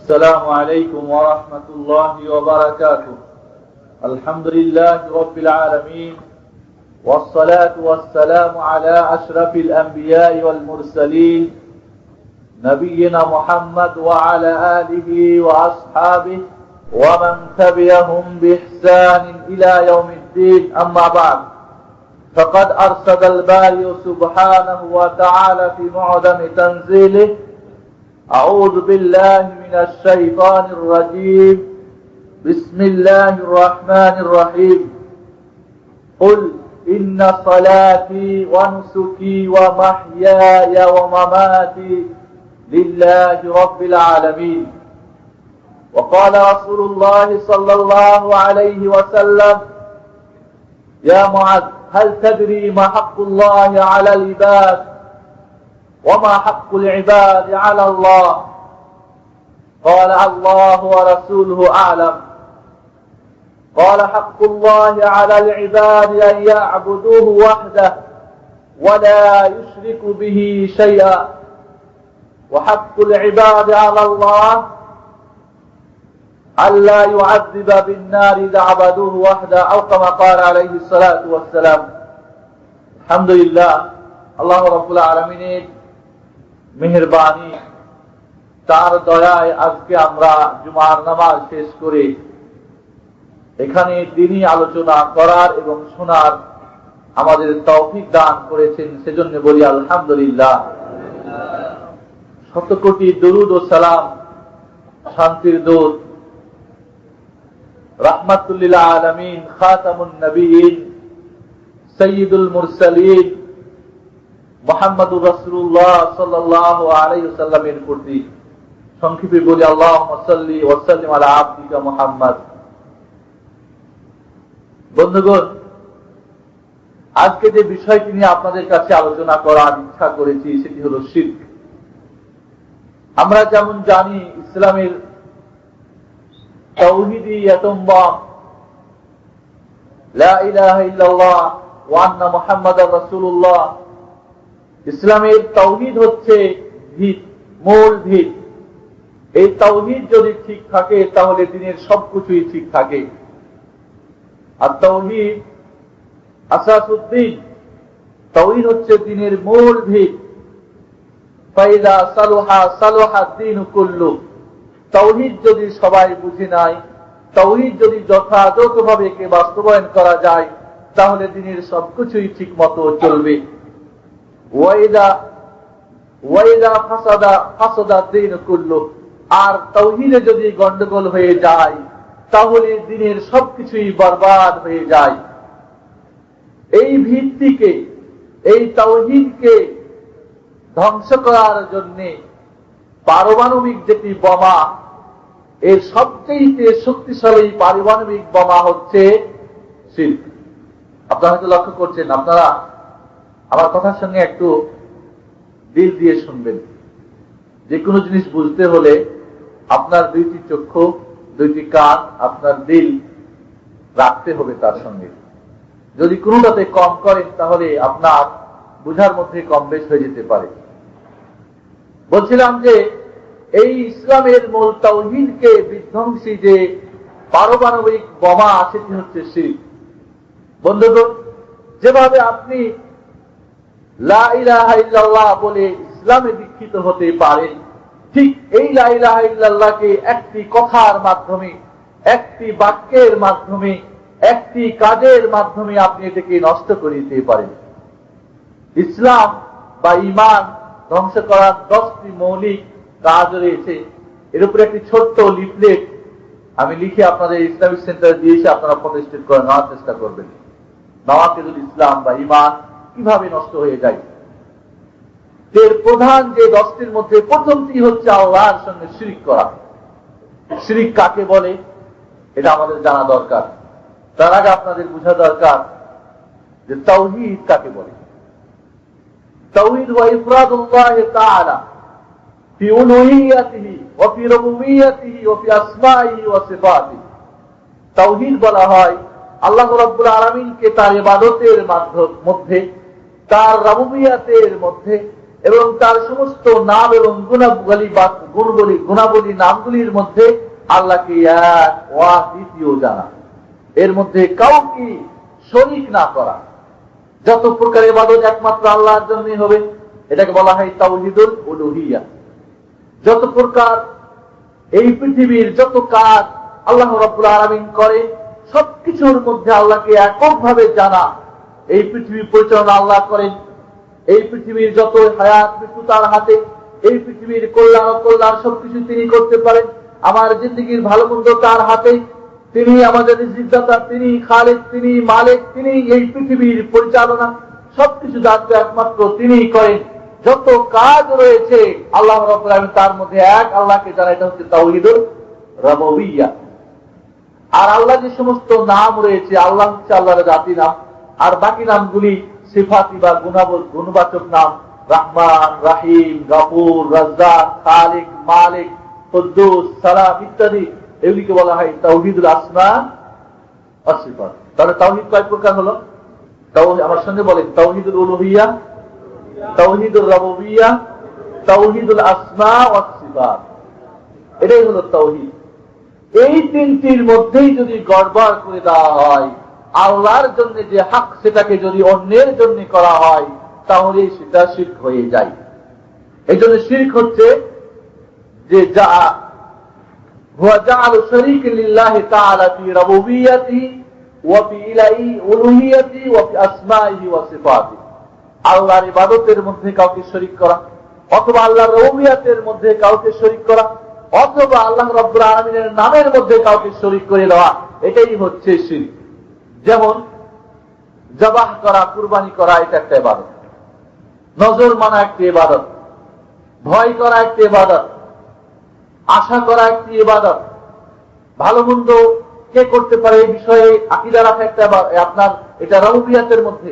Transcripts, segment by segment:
السلام عليكم ورحمة الله وبركاته. الحمد لله رب العالمين، والصلاة والسلام على أشرف الأنبياء والمرسلين نبينا محمد وعلى آله وأصحابه ومن تبعهم بإحسان إلى يوم الدين. أما بعد، فقد أرشد الباري سبحانه وتعالى في معظم تنزيله: أعوذ بالله من الشيطان الرجيم، بسم الله الرحمن الرحيم. قل إن صلاتي ونسكي ومحياي ومماتي لله رب العالمين. وقال رسول الله صلى الله عليه وسلم: يا معاذ، هل تدري ما حق الله على العباد وما حق العباد على الله؟ قال: الله ورسوله أعلم. قال: حق الله على العباد أن يعبدوه وحده ولا يشرك به شيئا، وحق العباد على الله ألا يعذب بالنار إذا عبدوه وحده، أو كما قال عليه الصلاة والسلام. الحمد لله, আল্লাহ রাব্বুল আলামিনের মেহেরবানি, তার দয়ায় আজকে আমরা জুমার নামাজ শেষ করে এখানে দ্বীনি আলোচনা করার এবং শোনার আমাদের তৌফিক দান করেছেন, সেজন্য বলি আলহামদুলিল্লাহ। শত কোটি দরুদ ও সালাম, শান্তির দূত, রাহমাতুল আলামিন, খাতামুন নবিয়্যিন, সাইয়্যিদুল মুরসালিন মুহাম্মদুর রাসূলুল্লাহ সাল্লাল্লাহু আলাইহি ওয়াসাল্লামের প্রতি সংক্ষেপে বলি আল্লাহুম্মা সাল্লি ওয়া সাল্লিম আলা আবদিকা মুহাম্মদ। বন্ধুগণ, আজকে যে বিষয়টি নিয়ে আপনাদের কাছে আলোচনা করার ইচ্ছা করেছি সেটি হলো শিরক। আমরা যেমন জানি, ইসলামের তাওহীদি আতম বম লা ইলাহা ইল্লাল্লাহ ওয়া আন্না মুহাম্মাদার রাসূলুল্লাহ। ইসলামের তাওহীদ হচ্ছে ভিত, মূল ভিত। এই তাওহীদ যদি ঠিক থাকে তাহলে দিনের সবকিছুই ঠিক থাকে। আর তাওহীদ আসাসুদ্দিন, তাওহীদ হচ্ছে দিনের মূল ভিত। ফাইদা সালুহা সালুহা দ্বীন কুল্লু। তাওহীদ যদি সবাই বুঝে নাই, তাওহীদ যদি যথাযথভাবে কে বাস্তবায়ন করা যায়, তাহলে দিনের সবকিছুই ঠিক মতো চলবে। ওয়াইদা ফাসাদা ফাসাদা দ্বীন কুল্লু। আর তাওহীদে যদি গন্ডগোল হয়ে যায়, তাহলে দিনের সবকিছুই বরবাদ হয়ে যায়। এই ভিত্তিকে, এই তাওহীদকে ধ্বংস করার জন্য পারমাণবিক যেটি বোমা, এর সবচেয়ে শক্তিশালী পারমাণবিক বোমা হচ্ছে শিরক। আপনারা হয়তো লক্ষ্য করছেন, আপনারা আমার কথার সঙ্গে একটু দিল দিয়ে শুনবেন। যে কোনো জিনিস বুঝতে হলে আপনার দুইটি চক্ষু, দুইটি কান, আপনার দিল রাখতে হবে তার সঙ্গে। যদি কোনোটাতে কম করেন তাহলে আপনার বুঝার মধ্যে কম বেশ হয়ে যেতে পারে। বলছিলাম যে এই ইসলামের মূল তাওহীদকে বিধ্বংসী যে পারমাণবিক বোমা, সেটি হচ্ছে শিরক। বন্ধুগণ, যেভাবে আপনি লা ইলাহা ইল্লাল্লাহ বলে ইসলামে দীক্ষিত হতে পারেন, ঠিক এই লা ইলাহা ইল্লাল্লাহকে একটি কথার মাধ্যমে, একটি বাক্যের মাধ্যমে, একটি কাজের মাধ্যমে আপনি এটাকে নষ্ট করে দিতে পারেন। ইসলাম বা ঈমান ধ্বংস করার 10টি মৌলিক কাজ রয়েছে। এর উপরে একটি ছোট্ট লিফলেট আমি লিখে আপনাদের ইসলামিক সেন্টারে দিয়েছি, আপনারা প্রতিষ্ঠিত করে নেওয়ার চেষ্টা করবেন। নওয়াকিদুল ইসলাম বা ঈমান কিভাবে নষ্ট হয়ে যায়। এর প্রধান যে 10টির মধ্যে প্রথমটি হচ্ছে আল্লাহর সঙ্গে শিরক করা। শিরক কাকে বলে এটা আমাদের জানা দরকার। তার আগে আপনাদের বোঝা দরকার যে তাওহীদ কাকে বলে। তাওহীদ ওয়া ইফরাদুল্লাহ তাআলা ফি উলুহিয়াতিহি ওয়া ফি রুবুবিয়াতিহি ওয়া ফি আসমাইহি ওয়া সিফাতিহি। তাওহীদ বলা হয় আল্লাহ রাব্বুল আলামিনকে তার ইবাদতের মধ্যে, তার রুবুবিয়াতের মধ্যে, এবং তার সমস্ত নাম এবং গুণাবলী নামগুলির মধ্যে আল্লাহকে এক দ্বিতীয় জানা, এর মধ্যে কাউকে শরীক না করা। যত প্রকার ইবাদত একমাত্র আল্লাহর জন্যই হবে, এটাকে বলা হয় তাওহীদুল উলুহিয়া। যত প্রকার এই পৃথিবীর যত কাজ আল্লাহ রাব্বুল আলামিন করে, সবকিছুর মধ্যে আল্লাহকে এককভাবে জানা। এই পৃথিবী পরিচালনা আল্লাহ করেন, এই পৃথিবীর যত হায়াত মৃত্যু তার হাতে, এই পৃথিবীর কল্যাণ অকল্যাণ সবকিছু তিনি করতে পারেন। আমার জিন্দগির ভালো মন্দ তার হাতে, তিনি আমাদের রিজিকদাতা, তিনি খালিক, তিনি মালিক, তিনি এই পৃথিবীর পরিচালনা সবকিছু দায়িত্ব একমাত্র তিনি করেন। যত কাজ রয়েছে আল্লাহ রাব্বুল আলামিন তার মধ্যে এক আল্লাহকে জানা, এটা হচ্ছে তাওহীদুর রুবুবিয়্যাহ। আর আল্লাহ যে সমস্ত নাম রয়েছে, আল্লাহ হচ্ছে আল্লাহর জাতি নাম, আর বাকি নামগুলি সিফাতি বা গুণবাচক নাম, রহমান, রাহিম, গফুর, রাজ্জাক, খালিক, মালিক, কুদ্দুস, সালাম ইত্যাদি, এগুলিকে বলা হয় তাওহীদুল আসমা ওয়াস সিফাত। তাহলে তাওহীদ কয় প্রকার হলো? আমার সঙ্গে বলেন, তাওহীদুল উলুহিয়া, তাওহীদুর রুবুবিয়্যা, তাওহীদুল আসমা ওয়াস সিফাত। এটাই হলো তাওহীদ। এই তিনটির মধ্যেই যদি গড়বড় করে দেওয়া হয়, আল্লাহর জন্য যে হক সেটাকে যদি অন্যের জন্য করা হয়, তাহলে সেটা শিরক হয়ে যায়। এই জন্য শিরক হচ্ছে যে যা হুয়া জাআলু শারীকান লিল্লাহি তাআলা ফি রুবুবিয়্যাতিহি ওয়া ফি উলুহিয়্যাতিহি ওয়া ফি আসমাইহি ওয়া সিফাতিহি। আল্লাহর ইবাদতের মধ্যে কাউকে শরীক করা, অথবা আল্লাহর রুবুবিয়্যাতের মধ্যে কাউকে শরীক করা, অথবা আল্লাহ রাব্বুল আলামিনের নামের মধ্যে কাউকে শরীক করে দেওয়া, এটাই হচ্ছে শিরক। যেমন জবাহ করা, কুরবানি করা, এটা একটা ইবাদত। নজর মানা একটি ইবাদত, ভয় করা একটি ইবাদত, আশা করা একটি ইবাদত, ভালো মন্দ কে করতে পারে এই বিষয়ে আকীদা রাখা একটা আপনার এটা রুবুবিয়্যাতের মধ্যে।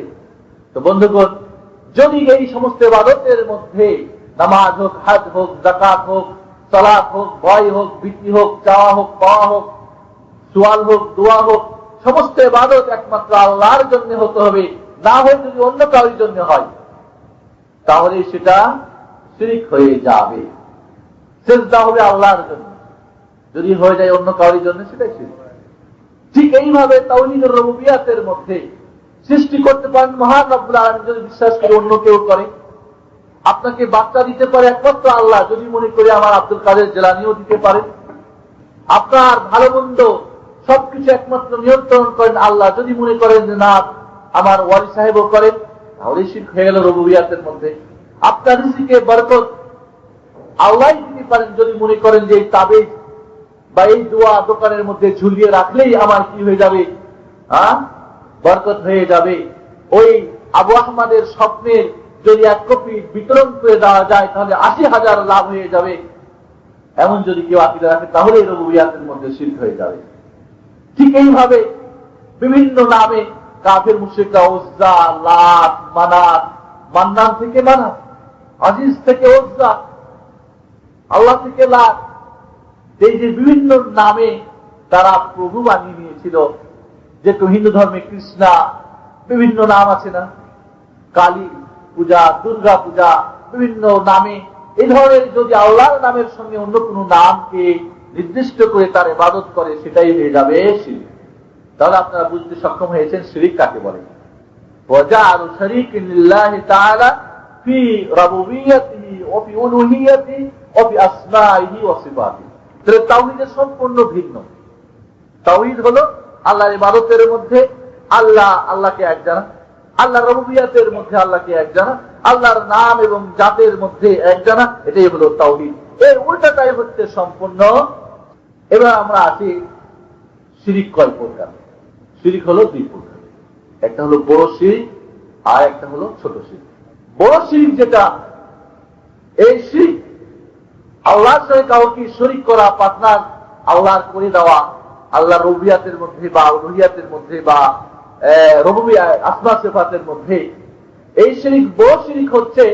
তো বন্ধুগণ, যদি এই সমস্ত ইবাদতের মধ্যে নামাজ হোক, হজ হোক, যাকাত হোক, সালাত হোক, ভয় হোক, ভীতি হোক, চাওয়া হোক, পাওয়া হোক, সুয়াল হোক, দোয়া হোক, সমস্ত ইবাদত একমাত্র আল্লাহর জন্য হতে হবে। না হয় যদি অন্য কারোর জন্য হয়, তাহলে সেটা শিরক হয়ে যাবে। সিজদা হবে আল্লাহর জন্য, যদি হয়ে যায় অন্য কারোর জন্য, সেটাই শিরক। ঠিক এইভাবে তাওহীদুর রুবুবিয়্যাতের মধ্যে সৃষ্টি করতে পারেন মহান রব্বুল আলামিন, যদি বিশ্বাস করে অন্য কেউ করে। আপনাকে বাচ্চা দিতে পারে একমাত্র আল্লাহ, যদি মনে করে আমার আব্দুল কাদের জিলানীও দিতে পারেন। আপনার ভালো মন্দ সবকিছু একমাত্র নিয়ন্ত্রণ করেন আল্লাহ, যদি মনে করেন যে না আমার ওয়ালি সাহেবও করেন, তাহলে শিরক হয়ে গেল রুবুবিয়্যাতের মধ্যে। আপনার রিজিকে বরকত আল্লাহই দিতে পারেন, যদি মনে করেন যে এই তাবিজ বা এই দোয়া দোকানের মধ্যে ঝুলিয়ে রাখলেই আমার কি হয়ে যাবে, বরকত হয়ে যাবে। ওই আবু আহমদের স্বপ্নের যদি এক কপি বিতরণ করে দেওয়া যায়, তাহলে ৮০,০০০ লাভ হয়ে যাবে, এমন যদি কেউ আকীদা রাখে, তাহলে রুবুবিয়্যাতের মধ্যে শিরক হয়ে যাবে। ঠিক এইভাবে বিভিন্ন নামে কাফের মুশরিকরা উজ্জা, লাত, মানাত, মান্নান থেকে মানাত, আজিজ থেকে উজ্জা, আল্লাহ থেকে লাত, এই যে বিভিন্ন নামে তারা প্রভু বানিয়ে নিয়েছিল। যেহেতু হিন্দু ধর্মে কৃষ্ণা, বিভিন্ন নাম আছে না, কালী পূজা, দুর্গা পূজা, বিভিন্ন নামে এই ধরনের যদি আল্লাহর নামের সঙ্গে অন্য কোনো নামকে নির্দিষ্ট করে তার ইবাদত করে, সেটাই হয়ে যাবে শিরক। তাহলে আপনারা বুঝতে সক্ষম হয়েছেন শিরক কাকে বলে। ওয়াজাআলু শারীকান লিল্লাহি তাআলা ফি রুবুবিয়্যাতিহি ওয়া ফি উলুহিয়্যাতিহি ওয়া ফি আসমাইহি ওয়া সিফাতিহি। তাহলে তাওহীদের সম্পূর্ণ ভিন্ন। তাওহীদ হলো আল্লাহর ইবাদতের মধ্যে আল্লাহকে এক জানা, আল্লাহর রুবুবিয়্যাতের মধ্যে আল্লাহকে এক জানা, আল্লাহর নাম এবং জাতের মধ্যে এক জানা, এটাই হলো তাওহীদ। এর উল্টাটাই হচ্ছে সম্পূর্ণ। এবার আমরা আসি শিরক কয় প্রকার। শিরক হলো দুই প্রকার, একটা হলো বড় শিরক আর একটা হলো ছোট শিরক। বড় শিরক যেটা, এই শিরক আল্লাহর সঙ্গে কাউকে শরীক করা, পার্টনার আল্লাহর করে দেওয়া, আল্লাহর রুবুবিয়্যাতের মধ্যে বা উলুহিয়্যাতের মধ্যে বা রুবুবিয়্যাহ আসমা সিফাতের মধ্যে। এই শিরক বড় শিরক হচ্ছে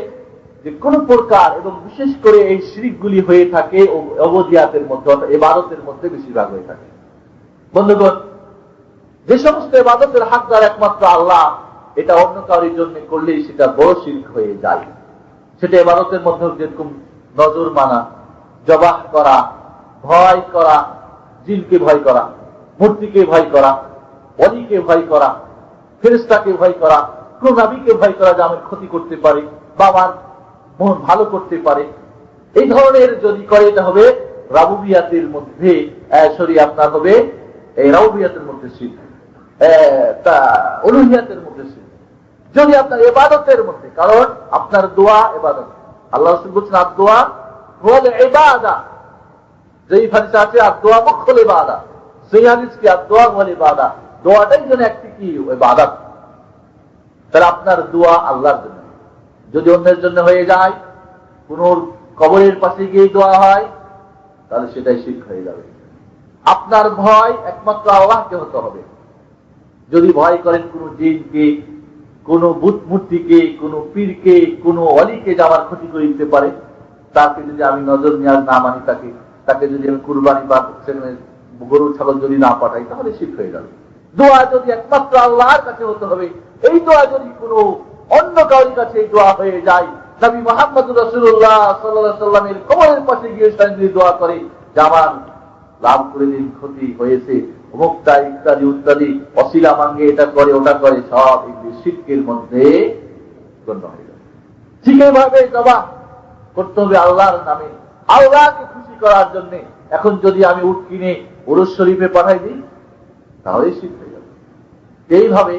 যে কোন প্রকার, এবং বিশেষ করে এই শিরকগুলি হয়ে থাকে উবুদিয়াতের মধ্যে, অর্থাৎ ইবাদতের মধ্যে বেশিরভাগ হয়ে থাকে। বন্ধুগণ, যে সমস্ত ইবাদতের হকদার একমাত্র আল্লাহ, এটা অন্য কারোর জন্য করলেই সেটা বড় শিরক হয়ে যায়। সেটা ইবাদতের মধ্যে যেরকম নজর মানা, জবাহ করা, ভয় করা, জিনকে ভয় করা, মূর্তিকে ভয় করা, ওলিকে ভয় করা, ফেরেশতাকে ভয় করা, কোন নবীকে ভয় করা যে আমার ক্ষতি করতে পারে বা আমার মন ভালো করতে পারে, এই ধরনের যদি করে এটা হবে রাবুবিয়াতের মধ্যে আপনার হবে এই রাবুবিয়াতের মধ্যে শিরক, উলুহিয়াতের মধ্যে শিরক। যদি আপনার ইবাদতের মধ্যে, কারণ আপনার দোয়া ইবাদত, আল্লাহ রাসূল বলেছেন আদ-দোয়া হুয়াল ইবাদা, যেই হাদিসে আছে আদ-দোয়া মুখল ইবাদা, সেই হাদিস কি আদ-দোয়া হুয়াল ইবাদা, দোয়াটাই যেন একটি কি ইবাদত। তাহলে আপনার দোয়া আল্লাহর জন্য, যদি অন্যের জন্য হয়ে যায়, কোন কবরের পাশে গিয়ে দোয়া হয়, তাহলে সেটাই শিরক হয়ে যাবে। আপনার ভয় একমাত্র আল্লাহকে হতে হবে। যদি ভয় করেন কোন জিনকে, কোন বুত মূর্তিকে, কোন পীরকে, কোন অলিকে যে আমার ক্ষতি করে দিতে পারে, তাকে যদি আমি নজর নিয়াজ না মানি, তাকে যদি আমি কুরবানি বা গরু ছাগল যদি না পাঠাই, তাহলে শিরক হয়ে যাবে। দোয়া যদি একমাত্র আল্লাহর কাছে হতে হবে, এই দোয়া যদি কোনো অন্য কারোর কাছে এই দোয়া হয়ে যায়, নবী মুহাম্মদ রাসূলুল্লাহ সাল্লাল্লাহু আলাইহি ওয়াসাল্লামের কবরের পাশে গিয়ে যদি দোয়া করে যে আমার লাভ করে দিন, ক্ষতি হয়েছে, মুক্তা ইত্যাদি ইত্যাদি, অসিলা মাঙ্গে, এটা করে ওটা করে, সব এই শিরকের মধ্যে গণ্য হয়ে যাবে। ঠিক এইভাবে জবাব করতে হবে আল্লাহর নামে, আল্লাহকে খুশি করার জন্য। এখন যদি আমি উট কিনে উরুস শরীফে পাঠাই দিই, তাহলে শিরক হয়ে যাবে। এইভাবে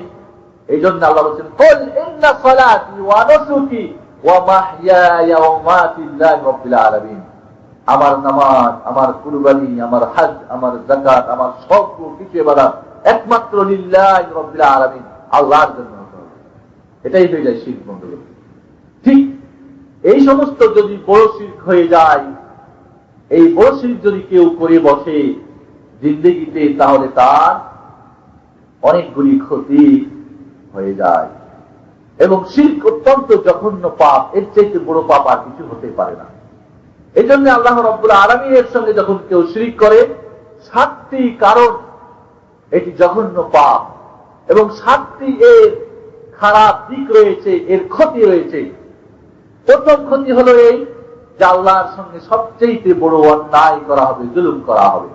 এই জন্য আল্লাহ বলছেন কুল ইন্না সালাতি ওয়া নুসুকি ওয়া মাহইয়ায়া ওয়া মামাতি লিল্লাহি রাব্বিল আলামিন, আমার নামাজ, আমার কুরবানি, আমার হজ, আমার যাকাত, আমার সব কিছু ইবাদত একমাত্র লিল্লাহি রাব্বিল আলামিন, আল্লাহর জন্য। এটাই হয়ে যায় শিরক বন্ধুগণ। ঠিক এই সমস্ত যদি বড় শিরক হয়ে যায়, এই বড় শিরক যদি কেউ করে বসে জিন্দেগিতে, তাহলে তার অনেকগুলি ক্ষতি হয়ে যায়। এবং শিরক অত্যন্ত জঘন্য পাপ, এর চাইতে বড় পাপ আর কিছু হতে পারে না। এই জন্য আল্লাহ রাব্বুল আলামিনের সঙ্গে যখন কেউ শিরক করে, 7টি কারণ এটি জঘন্য পাপ, এবং 7টি এর খারাপ দিক রয়েছে, এর ক্ষতি রয়েছে। প্রথম ক্ষতি হলো এই যে আল্লাহর সঙ্গে সবচেয়ে বড় অন্যায় করা হবে, জুলুম করা হবে।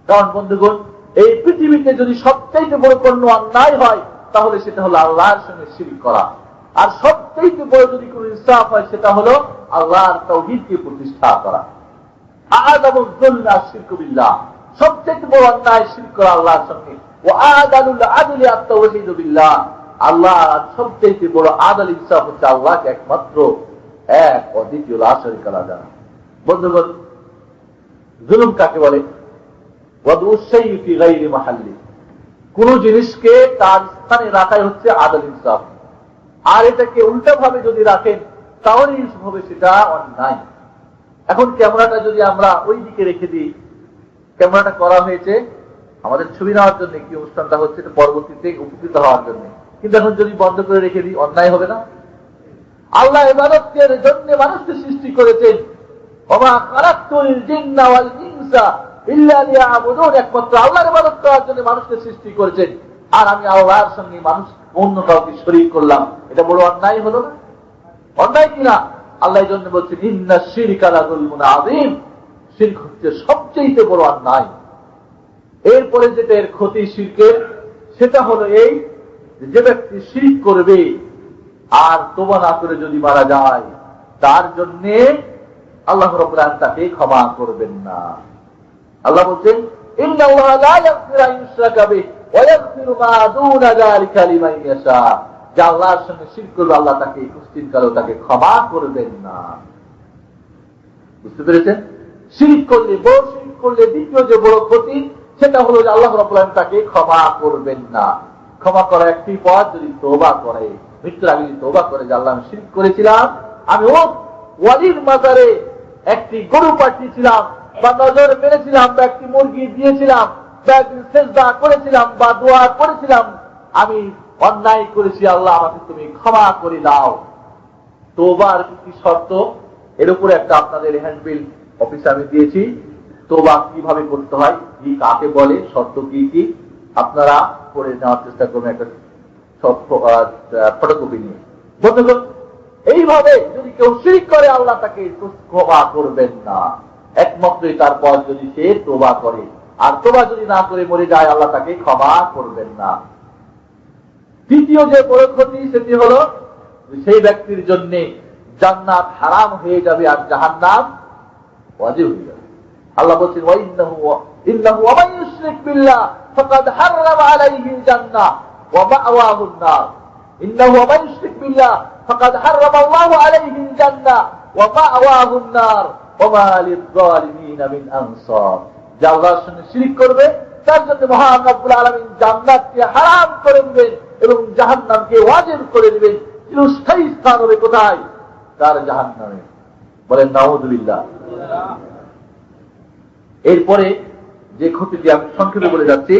কারণ বন্ধুগণ, এই পৃথিবীতে যদি সবচেয়ে বড় কোনো অন্যায় হয়, তাহলে সেটা হলো আল্লাহর সঙ্গে শিরক করা। আর সবচেয়ে বড় যদি কোনো ইনসাফ হয়, সেটা হলো আল্লাহর তাওহীদকে প্রতিষ্ঠা করা। আযামুয যুলমি আশ-শিরকু বিল্লাহ, সবচেয়ে বড় অন্যায় শিরক করা আল্লাহর সঙ্গে। ওয়া আদালুল আদলি আত-তাওহীদু বিল্লাহ, আল্লাহ সবচেয়ে বড় আদল ইনসাফ হচ্ছে আল্লাহকে একমাত্র এক অদ্বিতীয় লা শারীকা লাহু জানা। বন্ধুগণ, জুলুম কাকে বলে? ওয়াদউশ শাইই ফি গায়রি মাহাল্লি, কোন জিনিসকে তার স্থানে রাখাই হচ্ছে আদল ইনসাফ। আর এটাকে উল্টা ভাবে যদি রাখেন, তাহলে হবে সেটা অন্যায়। এখন ক্যামেরাটা যদি আমরা ওই দিকে রেখে দিই, ক্যামেরাটা করা হয়েছে আমাদের ছবি নেওয়ার জন্য, কি অনুষ্ঠানটা হচ্ছে এটা পরবর্তীতে উপকৃত হওয়ার জন্য, কিন্তু এখন যদি বন্ধ করে রেখে দিই, অন্যায় হবে না? আল্লাহ ইবাদতের জন্য মানুষকে সৃষ্টি করেছেন, ওমা খালাকতুল জিন্না ওয়াল ইনসা ইল্লা লিয়াবুদুন, একমাত্র আল্লাহর ইবাদত করার জন্য মানুষকে সৃষ্টি করেছেন। আর আমি আল্লাহর সঙ্গে মানুষ অন্য কাউকে শরীক করলাম, এটা বড় অন্যায় হলো না? অন্যায় কিনা? আল্লাহ এই জন্য বলছেন ইন্না শিরকা লাযুলমুন আযীম, শিরক হচ্ছে সবচেয়ে বড় অন্যায়। এরপরে যেটা এর ক্ষতি শিরকের, সেটা হলো এই যে ব্যক্তি শিরক করবে আর তওবা না করে যদি মারা যায়, তার জন্য আল্লাহ রাব্বুল আলামিন তাকে ক্ষমা করবেন না। আল্লাহ বলছেন ইন্নাল্লাহা লা ইয়াগফিরু আন ইউশরাকা বিহি ওয়া ইয়াগফিরু মা দুনা যালিকা লিমান ইয়াশা, যে আল্লাহর সঙ্গে শিরক করবে, আল্লাহ তাকে কুস্তিনকালেও তাকে ক্ষমা করবেন না। বুঝতে পেরেছেন? শিরক করলে, বড় শিরক করলে দ্বিতীয় যে বড় ক্ষতি, সেটা হলো যে আল্লাহ রাব্বুল আলামিন তাকে ক্ষমা করবেন না। ক্ষমা করার একটি পথ, যদি তওবা করে, মৃত্যুর আগে যদি তওবা করে যে আল্লাহ আমি শিরক করেছিলাম, আমি ও ওয়ালির মাজারে একটি গরু পাঠিয়েছিলাম, বা নজর মেরেছিলাম, বা একটি মুরগি দিয়েছিলাম, বা একদিন সেজদা করেছিলাম, বা দোয়া করেছিলাম, আমি অন্যায় করেছি, আল্লাহ আমাকে তুমি ক্ষমা করে দাও। তওবার কি শর্ত, এর উপরে একটা আপনাদের হ্যান্ডবিল অফিসে আমি দিয়েছি, তওবা কিভাবে করতে হয়, কি কাকে বলে, শর্ত কি কি, আপনারা পড়ে নেওয়ার চেষ্টা করবেন একটা ফটোকপি নিয়ে। বন্ধুগণ, এইভাবে যদি কেউ শিরক করে আল্লাহ তাকে ক্ষমা করবেন না, একমাত্রই তারপর যদি সে তোবা করে, আর তোবা যদি না করে মরে যায় আল্লাহ তাকে ক্ষমা করবেন না। তৃতীয় যে বড় ক্ষতি সেটি হলো সেই ব্যক্তির জন্য জান্নাত হারাম হয়ে যাবে আর জাহান্নাম ওয়াজিব হয়ে যাবে। আল্লাহ বলছেন ইন্নাহু ওয়া মান ইউশরিক বিল্লাহ ফাকাদ হারামা আলাইহিল জান্নাহ ওয়া মা'ওয়াহুন নার। ইন্নাহু ওয়া মান ইউশরিক বিল্লাহ ফাকাদ হারামা আল্লাহু আলাইহিল জান্নাহ ওয়া মা'ওয়াহুন নার ওয়া মা লিয-যালিমিন মিন আনসার। যে আল্লাহর সঙ্গে শিরক করবে তার জন্য মহান রব্বুল আলামিন জান্নাতকে হারাম করে দিবেন এবং জাহান্নামকে ওয়াজিব করে দিবেন। চিরস্থায়ী স্থান হবে কোথায়? তার জাহান্নামে। বলেন নাউযুবিল্লাহ। এরপরে যে ক্ষতিটি আমি সংক্ষেপে বলে যাচ্ছি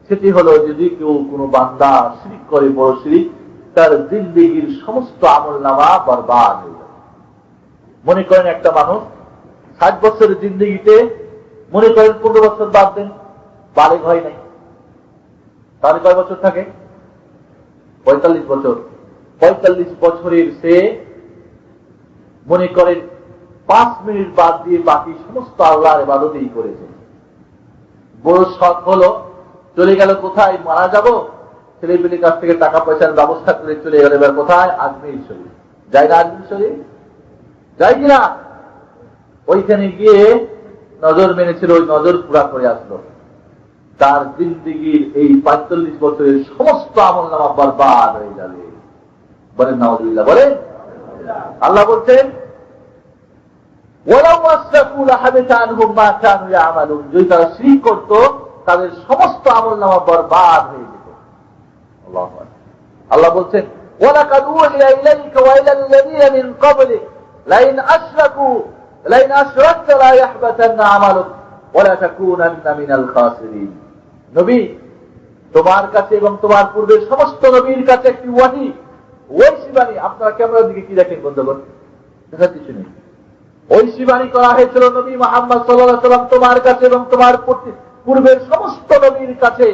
সেটি হলো, যদি কেউ কোনো বান্দা শিরক করে, বড় শিরক, তার জিন্দেগীর সমস্ত আমলনামা বরবাদ হয়ে যাবে। মনে করেন একটা মানুষ 60 বছরের জিন্দেগিতে মনে করেন 15 বছর বাদ দেন, বালেগ হয় নাই, তাহলে কয় বছর থাকে? 45 বছর। 45 বছরের সে মনে করেন 5 মিনিট বাদ দিয়ে বাকি সমস্ত আল্লাহর ইবাদতই করেছে। বড় শখ হলো, চলে গেল কোথায়? মারা যাব, ছেলেপেলের কাছ থেকে টাকা পয়সার ব্যবস্থা করে চলে গেল এবার কোথায়? আজমির শরীফ। যাই না আজমির শরীফ? যাই কিনা? ওইখানে গিয়ে নজর মেনেছিল, ওই নজর পুরা করে আসলো। তার জিন্দেগির এই 45 বছরের সমস্ত আমলনামা বরবাদ হয়ে যাবে। বলেন নাউযুবিল্লাহ। বলেন আল্লাহ বলছেন ওয়ালাউ আসরাকু লাহাবিতা আনহুম মা কানু ইয়ামালুন। যদি তারা শিরক করত তাদের সমস্ত আমলনামা বরবাদ হয়ে যেত। আল্লাহু আকবার। আল্লাহ বলছেন ওয়ালাকাদ উহিয়া ইলাইকা ওয়া ইলাল্লাযীনা মিন ক্বাবলিক লাইন আশরাকতা লা ইয়াহবাতান্না আমালুক ওয়া লা তাকুনান্না মিনাল খাসিরিন। নবী, তোমার কাছে এবং তোমার পূর্বের সমস্ত নবীর কাছে একটি ওয়াহী, ঐশী বাণী। আপনারা ক্যামেরার দিকে কি দেখেন বন্ধুগণ? দেখার কিছু নেই। ঐশী বাণী করা হয়েছিল নবী মুহাম্মদ সাল্লাল্লাহু আলাইহি ওয়াসাল্লাম তোমার কাছে এবং তোমার পূর্বের সমস্ত নবীর কাছে।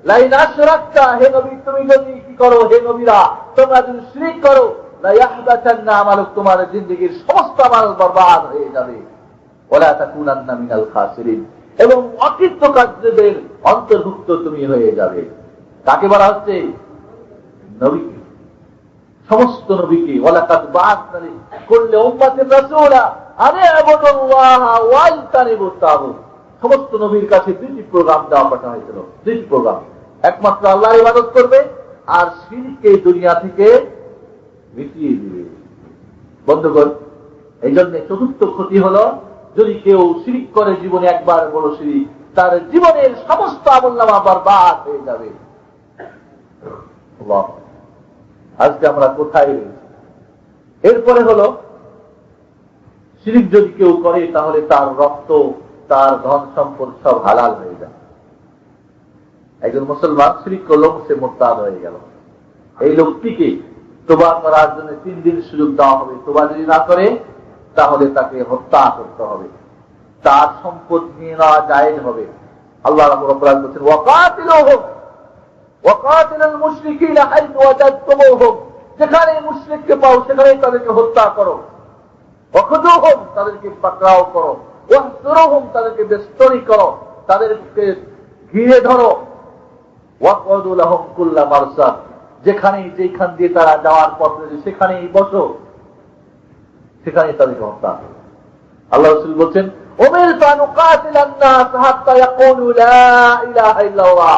লাইন আশরাকতা, হে নবী তুমি যদি কি করো, হে নবীরা তোমরা যদি শিরক করো, লা ইয়াহবাতান্না আমালুক, তোমার জিন্দেগীর সমস্ত আমল বরবাদ হয়ে যাবে। ওয়া লা তাকুনান্না মিনাল খাসিরিন, এবং অকৃতকার্যদের অন্তর্ভুক্ত তুমি হয়ে যাবে। কাকে বলা হচ্ছে? নবীকে, সমস্ত নবীকে। ওয়ালাকাদ বা'আসনা কুল্লি উম্মাতিন রাসূলা আনি আ'বুদুল্লাহ ওয়া ইজতানিবুত তাগুত। সমস্ত নবীর কাছে দুটি প্রোগ্রাম দেওয়া পাঠানো হয়েছিল, দুটি প্রোগ্রাম। একমাত্র আল্লাহর ইবাদত করবে আর শিরককে দুনিয়া থেকে মিটিয়ে দিবে। বন্ধুগণ, এই জন্য চতুর্থ ক্ষতি হলো, যদি কেউ শিরক করে জীবনে একবার, বড় শিরক, তার জীবনের সমস্ত আমলনামা বরবাদ হয়ে যাবে। আল্লাহ, আজকে আমরা কোথায় রয়েছি? এরপরে হলো, শিরক যদি কেউ করে তাহলে তার রক্ত, তার ধন সম্পদ সব হালাল হয়ে যায়। একজন মুসলমান শিরক করল, সে মুরতাদ হয়ে গেল। এই লোকটিকে তোবা করার জন্য 3 দিন সুযোগ দেওয়া হবে। তোবা যদি না করে তাহলে তাকে হত্যা করতে হবে, তার সম্পদ নিয়ে নেওয়া জায়েজ হবে। আল্লাহ রাব্বুল আলামিন বলেছেন ওয়াকাতিলুহুম ওয়াকাতিলুল মুশরিকিনা হাইতু ওয়াজাদতুমুহুম, যেখানে মুশরিককে পাও সেখানেই তাদেরকে হত্যা করো। ওয়াখুযুহুম, তাদেরকে পাকড়াও করো। ওয়াহসুরুহুম, তাদেরকে বেষ্টনী করো, তাদেরকে ঘিরে ধরো। ওয়াকউদু লাহুম কুল্লা মারসাদ, যেখান দিয়ে তারা যাওয়ার পথ রয়েছে সেখানেই বসো, সেখানেই তাদেরকে হত্যা করো। আল্লাহ রাসূল বলছেন উমিরতু আন উকাতিলান নাস হাত্তা ইয়াকুলু লা ইলাহা ইল্লাল্লাহ,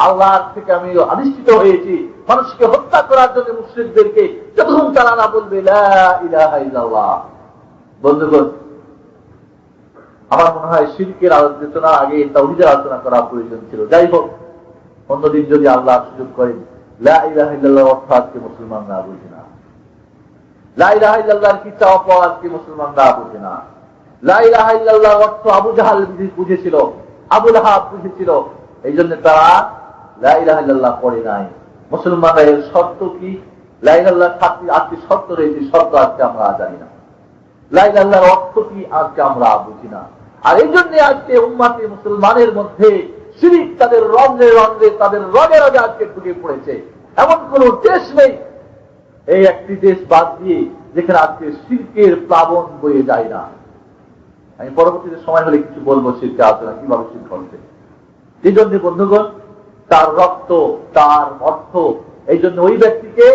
আল্লাহর থেকে আমি আদিষ্টিত হয়েছি মানুষকে হত্যা করার জন্য, মুশরিকদেরকে, যতক্ষণ তারা না বলবে লা ইলাহা ইল্লাল্লাহ। বন্ধুগণ, আমার মনে হয় শিরকের আলোচনা আগে তাওহীদের আলোচনা করা প্রয়োজন ছিল। যাই হোক, অন্যদিন যদি আল্লাহ সুযোগ করেন। লা ইলাহা ইল্লাল্লাহ অর্থ আজকে মুসলমানরা বুঝে না। লা ইলাহা ইল্লাল্লাহর কি চাওয়া পাওয়া আজকে মুসলমানরা বুঝে না। লা ইলাহা ইল্লাল্লাহ অর্থ আবু জাহাল বুঝেছিল, আবু লাহাব বুঝেছিল, এই জন্য তারা লা ইলাহা ইল্লাল্লাহ পড়ে নাই। মুসলমানরা এর শর্ত কি? লা ইলাহা ইল্লাল্লাহ 8টি শর্ত রয়েছে, শর্ত আজকে আমরা জানি না। লা ইলাহা ইল্লাল্লাহর অর্থ কি আজকে আমরা বুঝি না। আর এই জন্য আজকে উম্মতে মুসলমানের মধ্যে শিরক তাদের রন্ধ্রে রন্ধ্রে, তাদের রগে রগে আজকে ঢুকে পড়েছে। এমন কোন দেশ নেই, এই একটি দেশ বাদ দিয়ে যেখানে আজকে শিরকের প্লাবন বয়ে যায় না। আমি পরবর্তীতে সময় হলে কিছু বলবো শিরকে আলোচনা কিভাবে শিরক হচ্ছে। এই জন্য বন্ধুগণ, তার রক্ত, তার অর্থ, এই জন্য ওই ব্যক্তিকে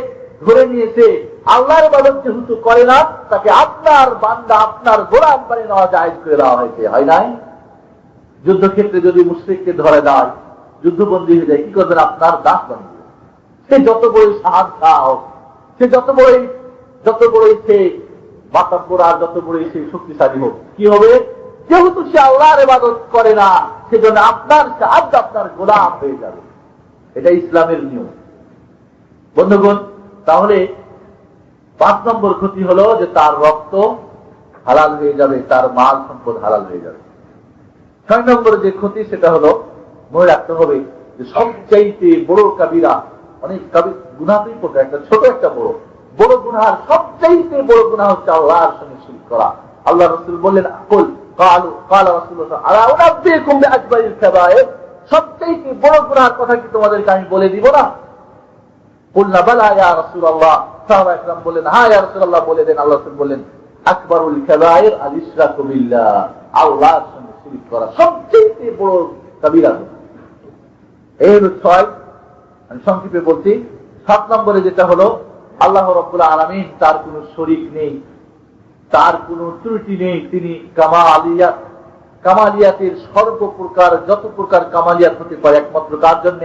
ধরে নিয়েছে আল্লাহর ইবাদত যেহেতু করে না, তাকে আপনার বান্দা, আপনার গোলাম বানিয়ে নেওয়া জায়েজ করে দেওয়া হয়েছে, হয় নাই? যুদ্ধক্ষেত্রে যদি মুশরিককে ধরে দেয়, যুদ্ধবন্দী হয়ে যায়, কি করবেন? আপনার দাস বানিয়ে। সে যত বড়ই সাহায্য হোক, সে যত বড়ই সে মাতাব্বর, আর যত বড়ই সে শক্তিশালী হোক, কি হবে? যেহেতু সে আল্লাহর ইবাদত করে না, সেজন্য আপনার সাহায্য আপনার গোলাম হয়ে যাবে। এটা ইসলামের নিয়ম বন্ধুগণ। তাহলে 5 নম্বর ক্ষতি হলো যে তার রক্ত হালাল হয়ে যাবে, তার মাল সম্পদ হালাল হয়ে যাবে। 6 নম্বর যে ক্ষতি সেটা হলো, মনে রাখতে হবে যে সবচাইতে বড় কাবিরা, অনেক গুনাহ দুই প্রকার, একটা ছোট একটা বড়। বড় গুনাহ, সবচাইতে বড় গুনাহ হচ্ছে আল্লাহর সঙ্গে শিরক করা। আল্লাহ রাসূল বললেন, সবচাইতে বড় গুনাহের কথা কি তোমাদেরকে আমি বলে দিব না? কুলনা বালা ইয়া রাসূলুল্লাহ। সাহাবায়ে কেরাম বললেন, হ্যাঁ ইয়া রাসূলুল্লাহ বলে দেন। আল্লাহ রাসূল বললেন, আকবারুল কাবায়ের আল ইশরাকু বিল্লাহ, আল্লাহর সঙ্গে শিরক করা সবচেয়ে বড় কাবিরা গুনাহ। এই হলো 6। আমি সংক্ষেপে বলছি। 7 নম্বরে যেটা হলো, আল্লাহ রাব্বুল আলামিন, তার কোনো শরীক নেই, তার কোনো ত্রুটি নেই। তিনি কামালিয়াতের সর্বপ্রকার, যত প্রকার কামালিয়াত হতে পারে একমাত্র কার জন্য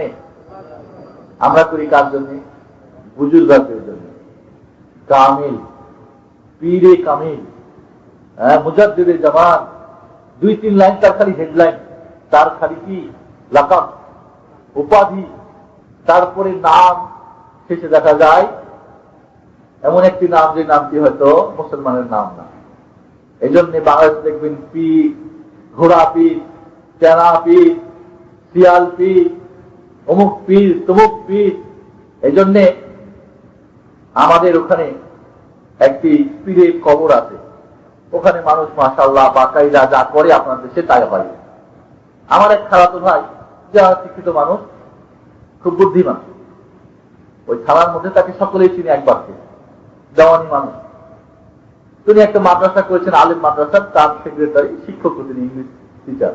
আমরা করি? কার জন্য? বুজুর্গদের জন্য। কামিল, পীরে কামিল, মুজাদ্দিদে জামান, 2-3 লাইন তার খালি হেডলাইন, তার খালি কি লাকাব, উপাধি, তারপরে নাম, শেষে দেখা যায় এমন একটি নাম যে নামটি হয়তো মুসলমানের নাম না। এই জন্য বাংলাদেশ দেখবেন পীর, ঘোড়া পীর, চেনা পীর, শিয়াল পীর, অমুক পীর, তমুক পীর। এই জন্যে আমাদের ওখানে একটি পীরের কবর আছে, ওখানে মানুষ মাশাআল্লাহ বাকাইদা যা করে আপনার দেশে তাই হয়। আমার এক খালাতো ভাই, যারা শিক্ষিত মানুষ, খুব বুদ্ধিমান, ওই থানার মধ্যে তাকে সকলেই চিনি একবার থেকে, দেওয়ানি মানুষ। তিনি একটা মাদ্রাসা করেছেন, আলিম মাদ্রাসা, তার সেক্রেটারি, শিক্ষক, তিনি ইংলিশ টিচার।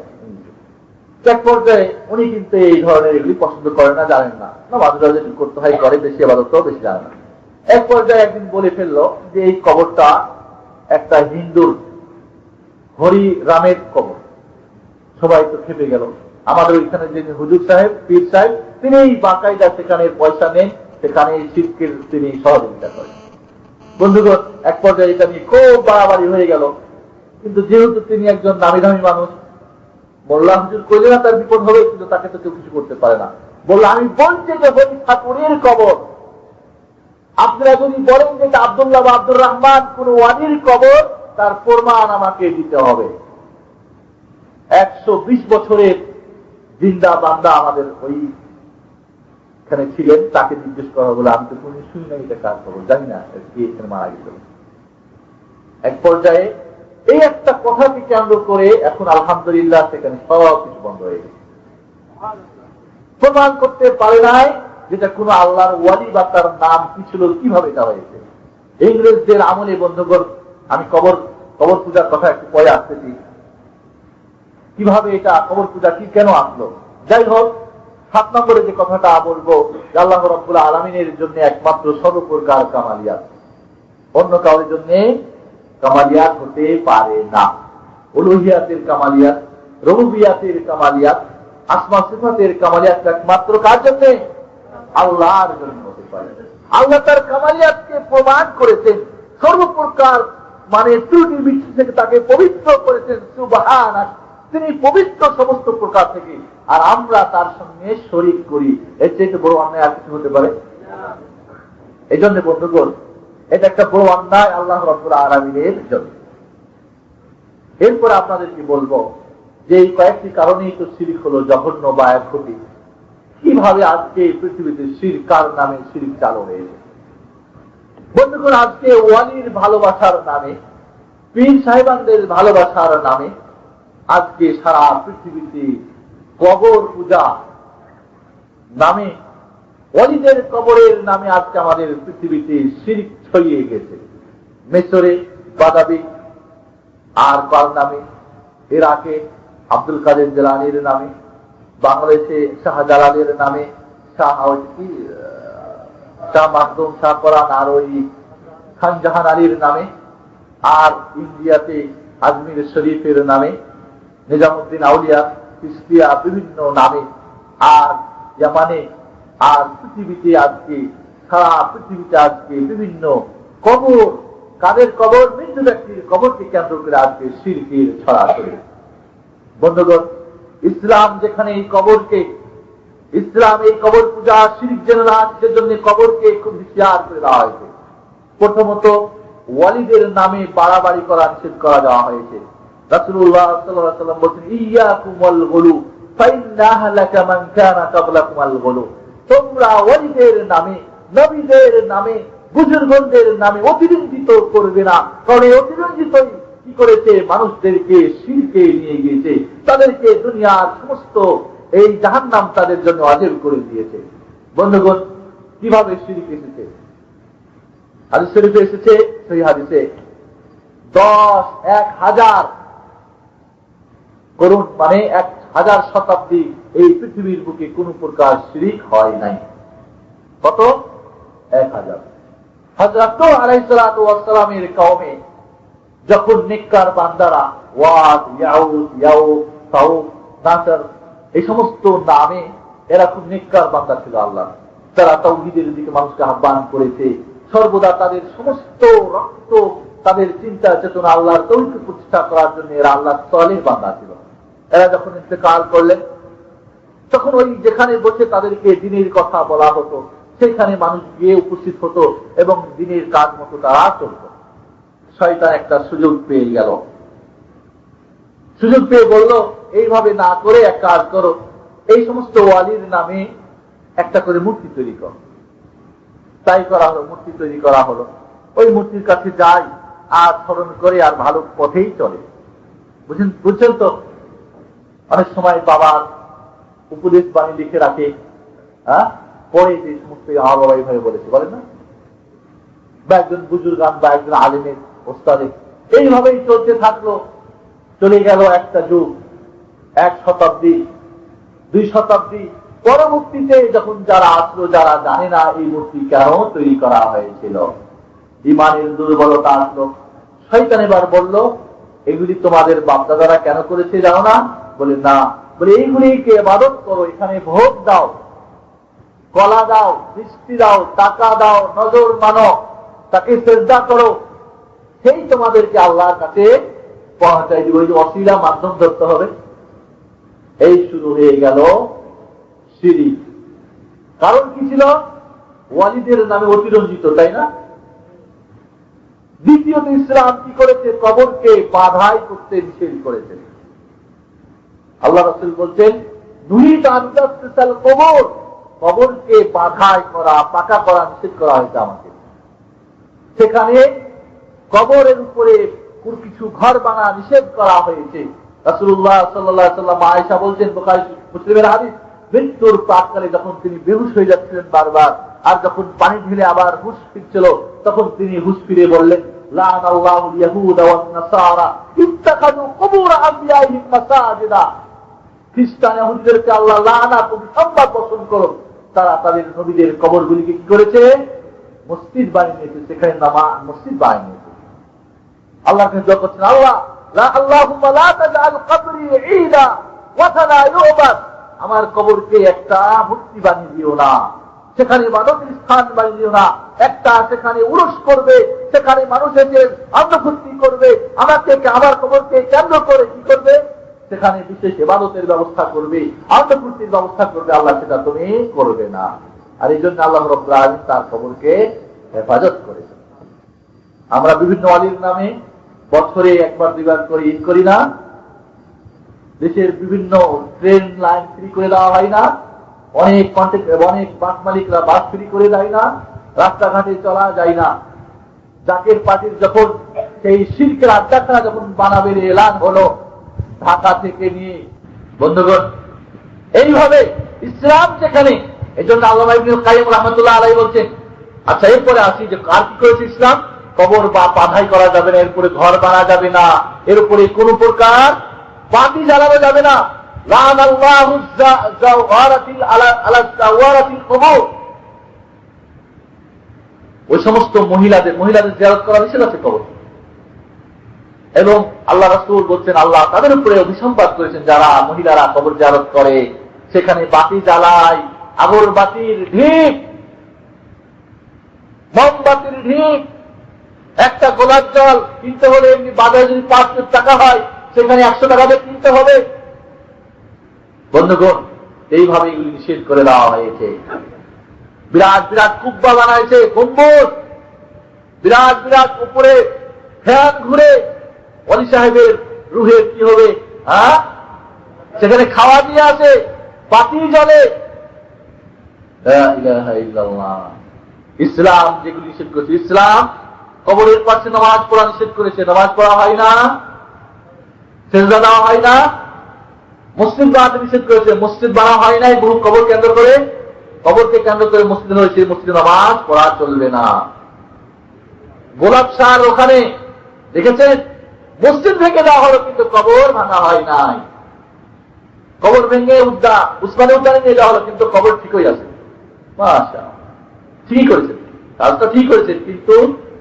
এক পর্যায়ে উনি কিন্তু এই ধরনের এগুলি পছন্দ করেন না, জানেন না, নামাজ করতে হয় করে, বেশি আবাদতও বেশি জানে না। এক পর্যায়ে একদিন বলে ফেললো যে এই কবরটা একটা হিন্দুর হরি রামের কবর। সবাই তো খেপে গেল। আমাদের ওইখানে যে হুজুর সাহেব, পীর সাহেব, তিনি বাকায়দা সেখানে পয়সা নেন, সেখানে শিরকের তিনি সহযোগিতা করেন। বন্ধুগণ, এক পর্যায়ে এটা নিয়ে খুব বাড়াবাড়ি হয়ে গেল। কিন্তু যেহেতু তিনি একজন নামি দামি মানুষ, মোল্লা হুজুর কইলে না তার বিপদ হবে, কিন্তু তাকে তো কেউ কিছু করতে পারে না। বললো, আমি বলছি যে হরি ঠাকুরের কবর, আপনারা যদি বলেন যে এটা আব্দুল্লাহ বা আব্দুর রহমান কোন ওয়ালির কবর, তার প্রমাণ আমাকে দিতে হবে। 120 বছরের জিন্দা বান্দা আমাদের ওইখানে ছিলেন, তাকে জিজ্ঞেস করা বলে, আমি তো কোন শুনি না এটা কার খবর, জানি না কে এখানে মারা গেছিল। এক পর্যায়ে এই একটা কথাকে কেন্দ্র করে এখন আলহামদুলিল্লাহ সেখানে সব কিছু বন্ধ হয়ে গেছে। প্রমাণ করতে পারে নাই যেটা কোন আল্লাহর ওয়ালি বা তার নাম কি ছিল, কিভাবে এটা হয়েছে। ইংরেজদের আমলে বন্ধুগণ, আমি কবর পূজার কথা একটু পরে আসতেছি, কিভাবে এটা কবর পূজা কি কেন আসলো। যাই হোক, 7 নম্বরে যে কথাটা বলবো, আল্লাহ রাব্বুল আলামিনের জন্য একমাত্র সর্বপ্রকার কামালিয়াত, অন্য কারোর জন্য কামালিয়াত হতে পারে না। উলুহিয়াতের কামালিয়াত, রুবুবিয়াতের কামালিয়াত, আসমা সিফাতের কামালিয়াত একমাত্র কার জন্য? আল্লাহর জন্য হতে পারে। আল্লাহ তার কামালিয়াতকে প্রমাণ করেছেন, সর্বপ্রকার মানে ত্রুটি বিচ্ছু থেকে তাকে পবিত্র করেছেন। সুবহানাল্লাহ, তিনি পবিত্র সমস্ত প্রকার থেকে, আর আমরা তার সঙ্গে শরীক করি। এর চাইতে বড় অন্যায় আর কিছু হতে পারে? এই জন্য বন্ধুগণ, এটা একটা বড় অন্যায় আল্লাহ রাব্বুল আলামিনের জন্য। এরপর আপনাদেরকে বলবো যে এই কয়েকটি কারণেই তো শিরক হলো জঘন্য বা এক ক্ষতি। কিভাবে আজকে পৃথিবীতে শিরক, কার নামে শিরক চালু হয়েছে? বন্ধুগণ, আজকে ওয়ালির ভালোবাসার নামে, পীর সাহেবানদের ভালোবাসার নামে আজকে সারা পৃথিবীতে কবর পূজা নামে, ওয়ালিদের কবরের নামে আজকে আমাদের পৃথিবীতে শিরক ছড়িয়ে গেছে। মিসরে বাদাবি আর কার নামে, ইরাকে আব্দুল কাদের জিলানীর নামে, বাংলাদেশে শাহজালালের নামে, শাহ মাকদুম শাহ পরান আর ওই খানজাহান আলীর নামে, আর ইন্ডিয়াতে আজমির শরীফের নামে, নিজামুদ্দিন আউলিয়া চিশতিয়া বিভিন্ন নামে, আর জাপানে, আর পৃথিবীতে আজকে সারা পৃথিবীতে আজকে বিভিন্ন কবর, কাদের কবর, মৃত্যু ব্যক্তির কবরকে কেন্দ্র করে আজকে শিরকের ছড়াছড়ি। বন্ধুগণ, ইসলাম যেখানে এই কবরকে, ইসলাম এই কবর পূজা শিরক যেন না, সেজন্য কবরকে খুব হুঁশিয়ার করে দেওয়া হয়েছে। প্রথমত ওয়ালিদের নামে বাড়াবাড়ি করা নিষেধ করা দেওয়া হয়েছে। রাসূলুল্লাহ সাল্লাল্লাহু আলাইহি ওয়াসাল্লাম বলেছেন, ইয়াকুম ওয়াল গুলু ফাইন্না আহলাকা মান কানা ক্বাবলাকুম আল গুলু। তোমরা ওয়ালিদের নামে, নবীদের নামে, বুজুর্গদের নামে অতিরঞ্জিত করবে না, কারণ এই অতিরঞ্জিতই কি করেছে, মানুষদেরকে শিরকে নিয়ে গিয়েছে, তাদেরকে দুনিয়ার সমস্ত এই জাহান্নাম তাদের জন্য ওয়াজিব করে দিয়েছে। বন্ধুগণ, কিভাবে শিরক এসেছে? হাদিস শরীফে এসেছে, সেই হাদিসে 10,000 করুন মানে 1000 শতাব্দী এই পৃথিবীর বুকে কোন প্রকার শিরক হয় নাই। কত? 1000। হযরত নূহ আলাইহিস সালাতু ওয়াস সালামের কওমে যখন নেককার বান্দারা ওয়াদ, ইয়াউস, ইয়াউক, তাউক, নাসর এই সমস্ত নামে এরা খুব নেককার বান্দা ছিল আল্লাহ, তারা তাওহীদের দিকে মানুষকে আহ্বান করেছে, সর্বদা তাদের সমস্ত রক্ত, তাদের চিন্তা চেতনা আল্লাহর তাওহীদ প্রতিষ্ঠা করার জন্য এরা আল্লাহর সালেহ বান্দা ছিল। এরা যখন ইন্তেকাল করলেন, তখন ওই যেখানে বসে তাদেরকে দ্বীনের কথা বলা হতো, সেখানে মানুষ গিয়ে উপস্থিত হতো এবং দ্বীনের কাজ মতো তারা চলত। শয়তান একটা সুযোগ পেয়ে গেল, সুযোগ পেয়ে বলল, এইভাবে না করে এক কাজ করো, এই সমস্ত ওয়ালির নামে একটা করে মূর্তি তৈরি করো। তাই করা হলো, মূর্তি তৈরি করা হলো। ওই মূর্তির কাছে যায় আর স্মরণ করে আর ভালো পথেই চলে। বুঝছেন তো? অনেক সময় বাবার উপদেশ বাণী লিখে রাখে, পরে যে সমস্ত আমার বাবা এইভাবে বলেছে, বলেন না, বা একজন বুজুর্গান বা একজন আলেমের ওস্তাদে, এইভাবেই চলতে থাকলো। চলে গেল একটা যুগ, 1 শতাব্দী, 2 শতাব্দী। পরবর্তীতে যখন যারা আসলো, যারা জানে না এই মূর্তি কেন তৈরি করা হয়েছিল, ইমানের দুর্বলতা আসলো। শয়তান এবার বলল, এগুলি তোমাদের বাপদাদারা কেন করেছে জানো না? বলে না। বলে এইগুলিকে ইবাদত করো, এখানে ভোগ দাও, কলা দাও, মিষ্টি দাও, টাকা দাও, নজর মানো, তাকে সেজদা করো, সেই তোমাদেরকে আল্লাহর কাছে পৌঁছাই দিব। এই যে অসিলা মাধ্যম ধরতে হবে। এই শুরু হয়ে গেল শিরক। কারণ কি ছিল? ওয়ালিদের নামে অতিরঞ্জিত, তাই না? দ্বিতীয়ত ইসলাম কি করেছে? কবরকে বাধাই করতে নিষেধ করেছে। আল্লাহ রাসূল বলছেন, নুহিত আন তাসসাল কবর, কবরকে বাধাই করা, পাকা করা নিষেধ করা হয়েছে আমাকে। সেখানে কবরের উপরে কিছু ঘর বানা নিষেধ করা হয়েছে। রাসূলুল্লাহ সাল্লাল্লাহু আলাইহি ওয়াসাল্লাম আয়েশা বলছেন, বুখারী মুসলিমের হাদিস, মৃত্যুর প্রাককালে যখন তিনি বেহুশ হয়ে যাচ্ছিলেন বারবার, আর যখন পানি ঢেলে আবার হুঁশ ফিরছিল, তখন তিনি হুঁশ ফিরে বললেন, লানাল্লাহুল ইয়াহুদা ওয়ান নাসারা ইত্তাখাযু কুবুর আমবিয়াইহিম মাসাজিদা। খ্রিস্টান ইহুদিদেরকে আল্লাহ লানাত ও সংবাদ বর্ষণ করুন, তারা তাদের নবীদের কবরগুলিকে কি করেছে? মসজিদ বানিয়ে নিয়েছে, সেখানে নামাজ মসজিদ বানিয়ে নিয়েছে। আল্লাহর কাছে দোয়া করছেন, আল্লাহ আল্লাহুম্মা লা তাজআল কবরি ঈদা ওয়াতানা ইউবাদ, আমার কবরকে একটা মূর্তি বানিয়ে দিও না, সেখানে ইবাদতের স্থান বানিয়ে দিও না, একটা সেখানে উরুস করবে, সেখানে মানুষ এসে আত্মভক্তি করবে, আমাকে আমার কবরকে কেন্দ্র করে কি করবে? সেখানে বিশেষ ইবাদতের ব্যবস্থা করবে, আত্মভক্তির ব্যবস্থা করবে। আল্লাহ সেটা তুমি করবে না। আর এই জন্য আল্লাহ রাব্বুল আলামিন তার কবরকে হেফাজত করেছেন। আমরা বিভিন্ন ওয়ালির নামে বছরে 1-2 করে ঈদ করি না? দেশের বিভিন্ন ট্রেন লাইন ফ্রি করে দেওয়া হয় না? অনেক বাস মালিকরা বাস ফ্রি করে দেয় না? রাস্তাঘাটে চলা যায় না? জাকের পার্টির যখন সেই শিরকের আড্ডাখানা যখন বানাবে এলান হলো ঢাকা থেকে নিয়ে, বন্ধুগণ, এইভাবে ইসলাম যেখানে, এই জন্য আল্লামা ইবনে কাইয়িম রাহমাতুল্লাহ আলাইহি বলছেন, আচ্ছা এরপরে আসি যে কার কি করেছে ইসলাম? কবর বা বাধাই করা যাবে না, এরপরে ঘর বানা যাবে না, এর উপরে কোন প্রকার বাতি জ্বালানো যাবে না। লাআনাল্লাহু যাওয়ারাতিল আলা যাওয়ারাতিল কুবুর, ওই সমস্ত মহিলাদের জিয়ারত করা নিষেধ আছে কবর। এবং আল্লাহ রাসূল বলছেন আল্লাহ তাদের উপরে অভিসম্পাদ করেছেন যারা মহিলারা কবর জিয়ারত করে, সেখানে বাতি জ্বালায়, আগরবাতির ঢিপ, মোমবাতির ঢিপ, একটা গোলাপ জল কিনতে হলে এমনি বাজারে যদি 500 টাকা হয় সেখানে 100 টাকা দিয়ে কিনতে হবে। বন্ধুগণ, এইভাবে এগুলি নিষেধ করে দেওয়া হয়েছে। বিরাট বিরাট কুব্বা বানাইছে, গম্বুজ, বিরাট বিরাট উপরে ফ্যান ঘুরে, ওলি সাহেবের রুহের কি হবে, সেখানে খাওয়া দিয়ে আছে, বাতি জ্বলে। লা ইলাহা ইল্লাল্লাহ। ইসলাম যেগুলি নিষেধ করেছে, ইসলাম কবরের পাশে নামাজ পড়া নিষেধ করেছে, নামাজ পড়া হয় না, সেজদা দেওয়া হয় না। মসজিদ বানাতে নিষেধ করেছে, মসজিদ বানা হয় নাই, বহু কবর কেন্দ্র করে, কবরকে কেন্দ্র করে মসজিদ হয়েছে, মসজিদে নামাজ পড়া চলবে না। গোলাপ শাহ ওখানে দেখেছেন মসজিদ ভেঙে দেওয়া হলো, কিন্তু কবর ভাঙা হয় নাই। কবর ভেঙে উসমানী উদ্যানে নিয়ে যাওয়া হলো, কিন্তু কবর ঠিকই আছে। মাশাআল্লাহ, ঠিকই করেছেন, কাজটা ঠিক করেছেন, কিন্তু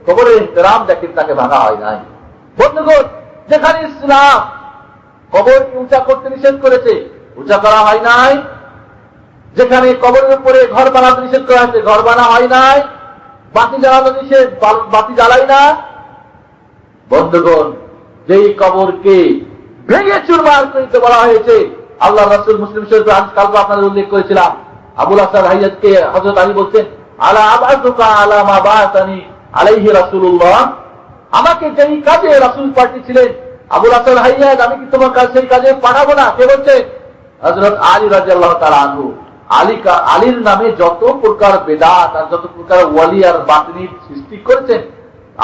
কবরের ইহতিরাম দেখেন তাকে ভাঙা হয় নাই। বন্ধুগণ, যেখানে ইসলাম কবরকে উঁচা করতে নিষেধ করেছে, উঁচা করা হয় নাই। যেখানে কবরের উপরে ঘর বানাতে নিষেধ করা হয়েছে, ঘর বানা হয় নাই। বাতি জ্বালানো নিষেধ, বাতি জ্বালাই না। বন্ধুগণ, যেই কবরকে ভেঙে চুরমার করতে বলা হয়েছে, আল্লাহ রাসূল মুসলিম শরীফে কালকে আপনাদের উল্লেখ করেছিলাম, আবুল হাসান হাইয়াতকে হযরত আলী বলছেন, আলা আবাদুকা আলা মা বাআতানি আলাইহি রাসূলুল্লাহ, আমাকে যেই কাজে রাসূল পাঠিয়েছিলেন আবুল হাসান হাইয়াত, আমি কি তোমার কাছে সেই কাজে পাঠাবো না? কে বলছে? হযরত আলী রাদিয়াল্লাহু তাআলা আনহু। আলীর নামে যত প্রকার বেদাত আর যত প্রকার ওয়ালি আর বাতিনির সৃষ্টি করেছেন,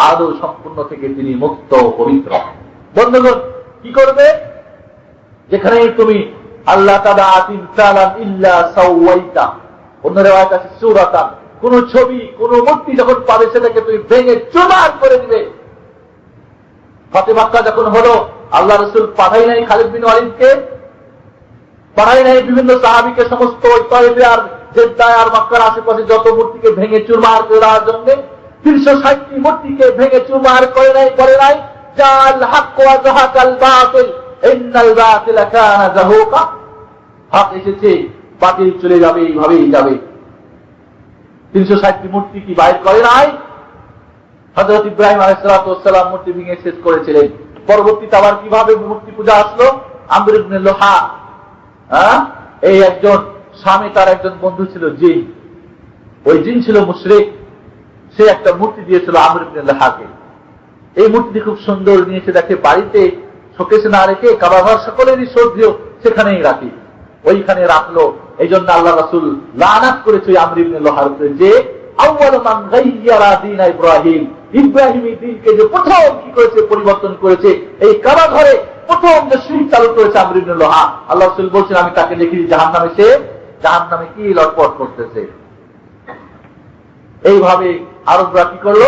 আদৌ সম্পূর্ণ থেকে তিনি মুক্ত পবিত্র। বন্ধুগণ, কি করবে? যেখানে তুমি আল্লাহ তাআলা আতিনসালাম ইল্লা সাওয়াইতা, অন্য রিওয়ায়াত আছে সূরাতান, কোন ছবি কোন মূর্তি যখন পাবে সেটাকে তুমি ভেঙে চুরমার করে দিবে। ফাতে মাক্কা যখন হলো, আল্লাহ রাসূল পাঠাই নাই খালিদ বিন ওয়ালিদকে, পাঠাই নাই বিভিন্ন সাহাবীকে, সমস্ত তায়েফ আর জেদ্দা আর মক্কার আশেপাশে যত মূর্তিকে ভেঙে চুরমার করে দেওয়ার জন্য 360টি মূর্তিকে ভেঙে চুরমার করে নাই। জাল হক ওয়া যাহাকাল বাতিল ইন্নাল বাতিলা কানা যাহুকা, হক এসেছে, বাতিল চলে যাবে, এইভাবেই যাবে। 360টি মূর্তি কি বাইর করে নাই? হযরত ইব্রাহিম আলাইহিস সালাম মূর্তি ভেঙে শেষ করেছিলেন। পরবর্তীতে আবার কিভাবে মূর্তি পূজা আসলো? আমর ইবনে লোহা, এই একজন স্বামী, তার একজন বন্ধু ছিল জিন, ওই জিন ছিল মুশরিক, সে একটা মূর্তি দিয়েছিল আমর ইবনে লোহাকে। এই মূর্তিটি খুব সুন্দর, নিয়েছে দেখে বাড়িতে শোকেসে না রেখে, কাবাঘর সকলেরই শ্রদ্ধেয় সেখানেই রাখি, ওইখানে রাখলো। এই জন্য আল্লাহ রাসূল লানাত করেছে আমর ইবনে লোহার উপরে, যে আউয়াল মান গায়্যারা দীন ইব্রাহিম, ইব্রাহিমের দ্বীনকে যে প্রথম কি করেছে, পরিবর্তন করেছে, এই কাবাঘরে প্রথম যে শিরক চালু করেছে আমর ইবনে লোহা। আল্লাহ রাসূল বলছেন, আমি তাকে দেখি জাহান্নামে, সে জাহান্নামে কি লটপট করতেছে। এইভাবে আরবরা কি করলো,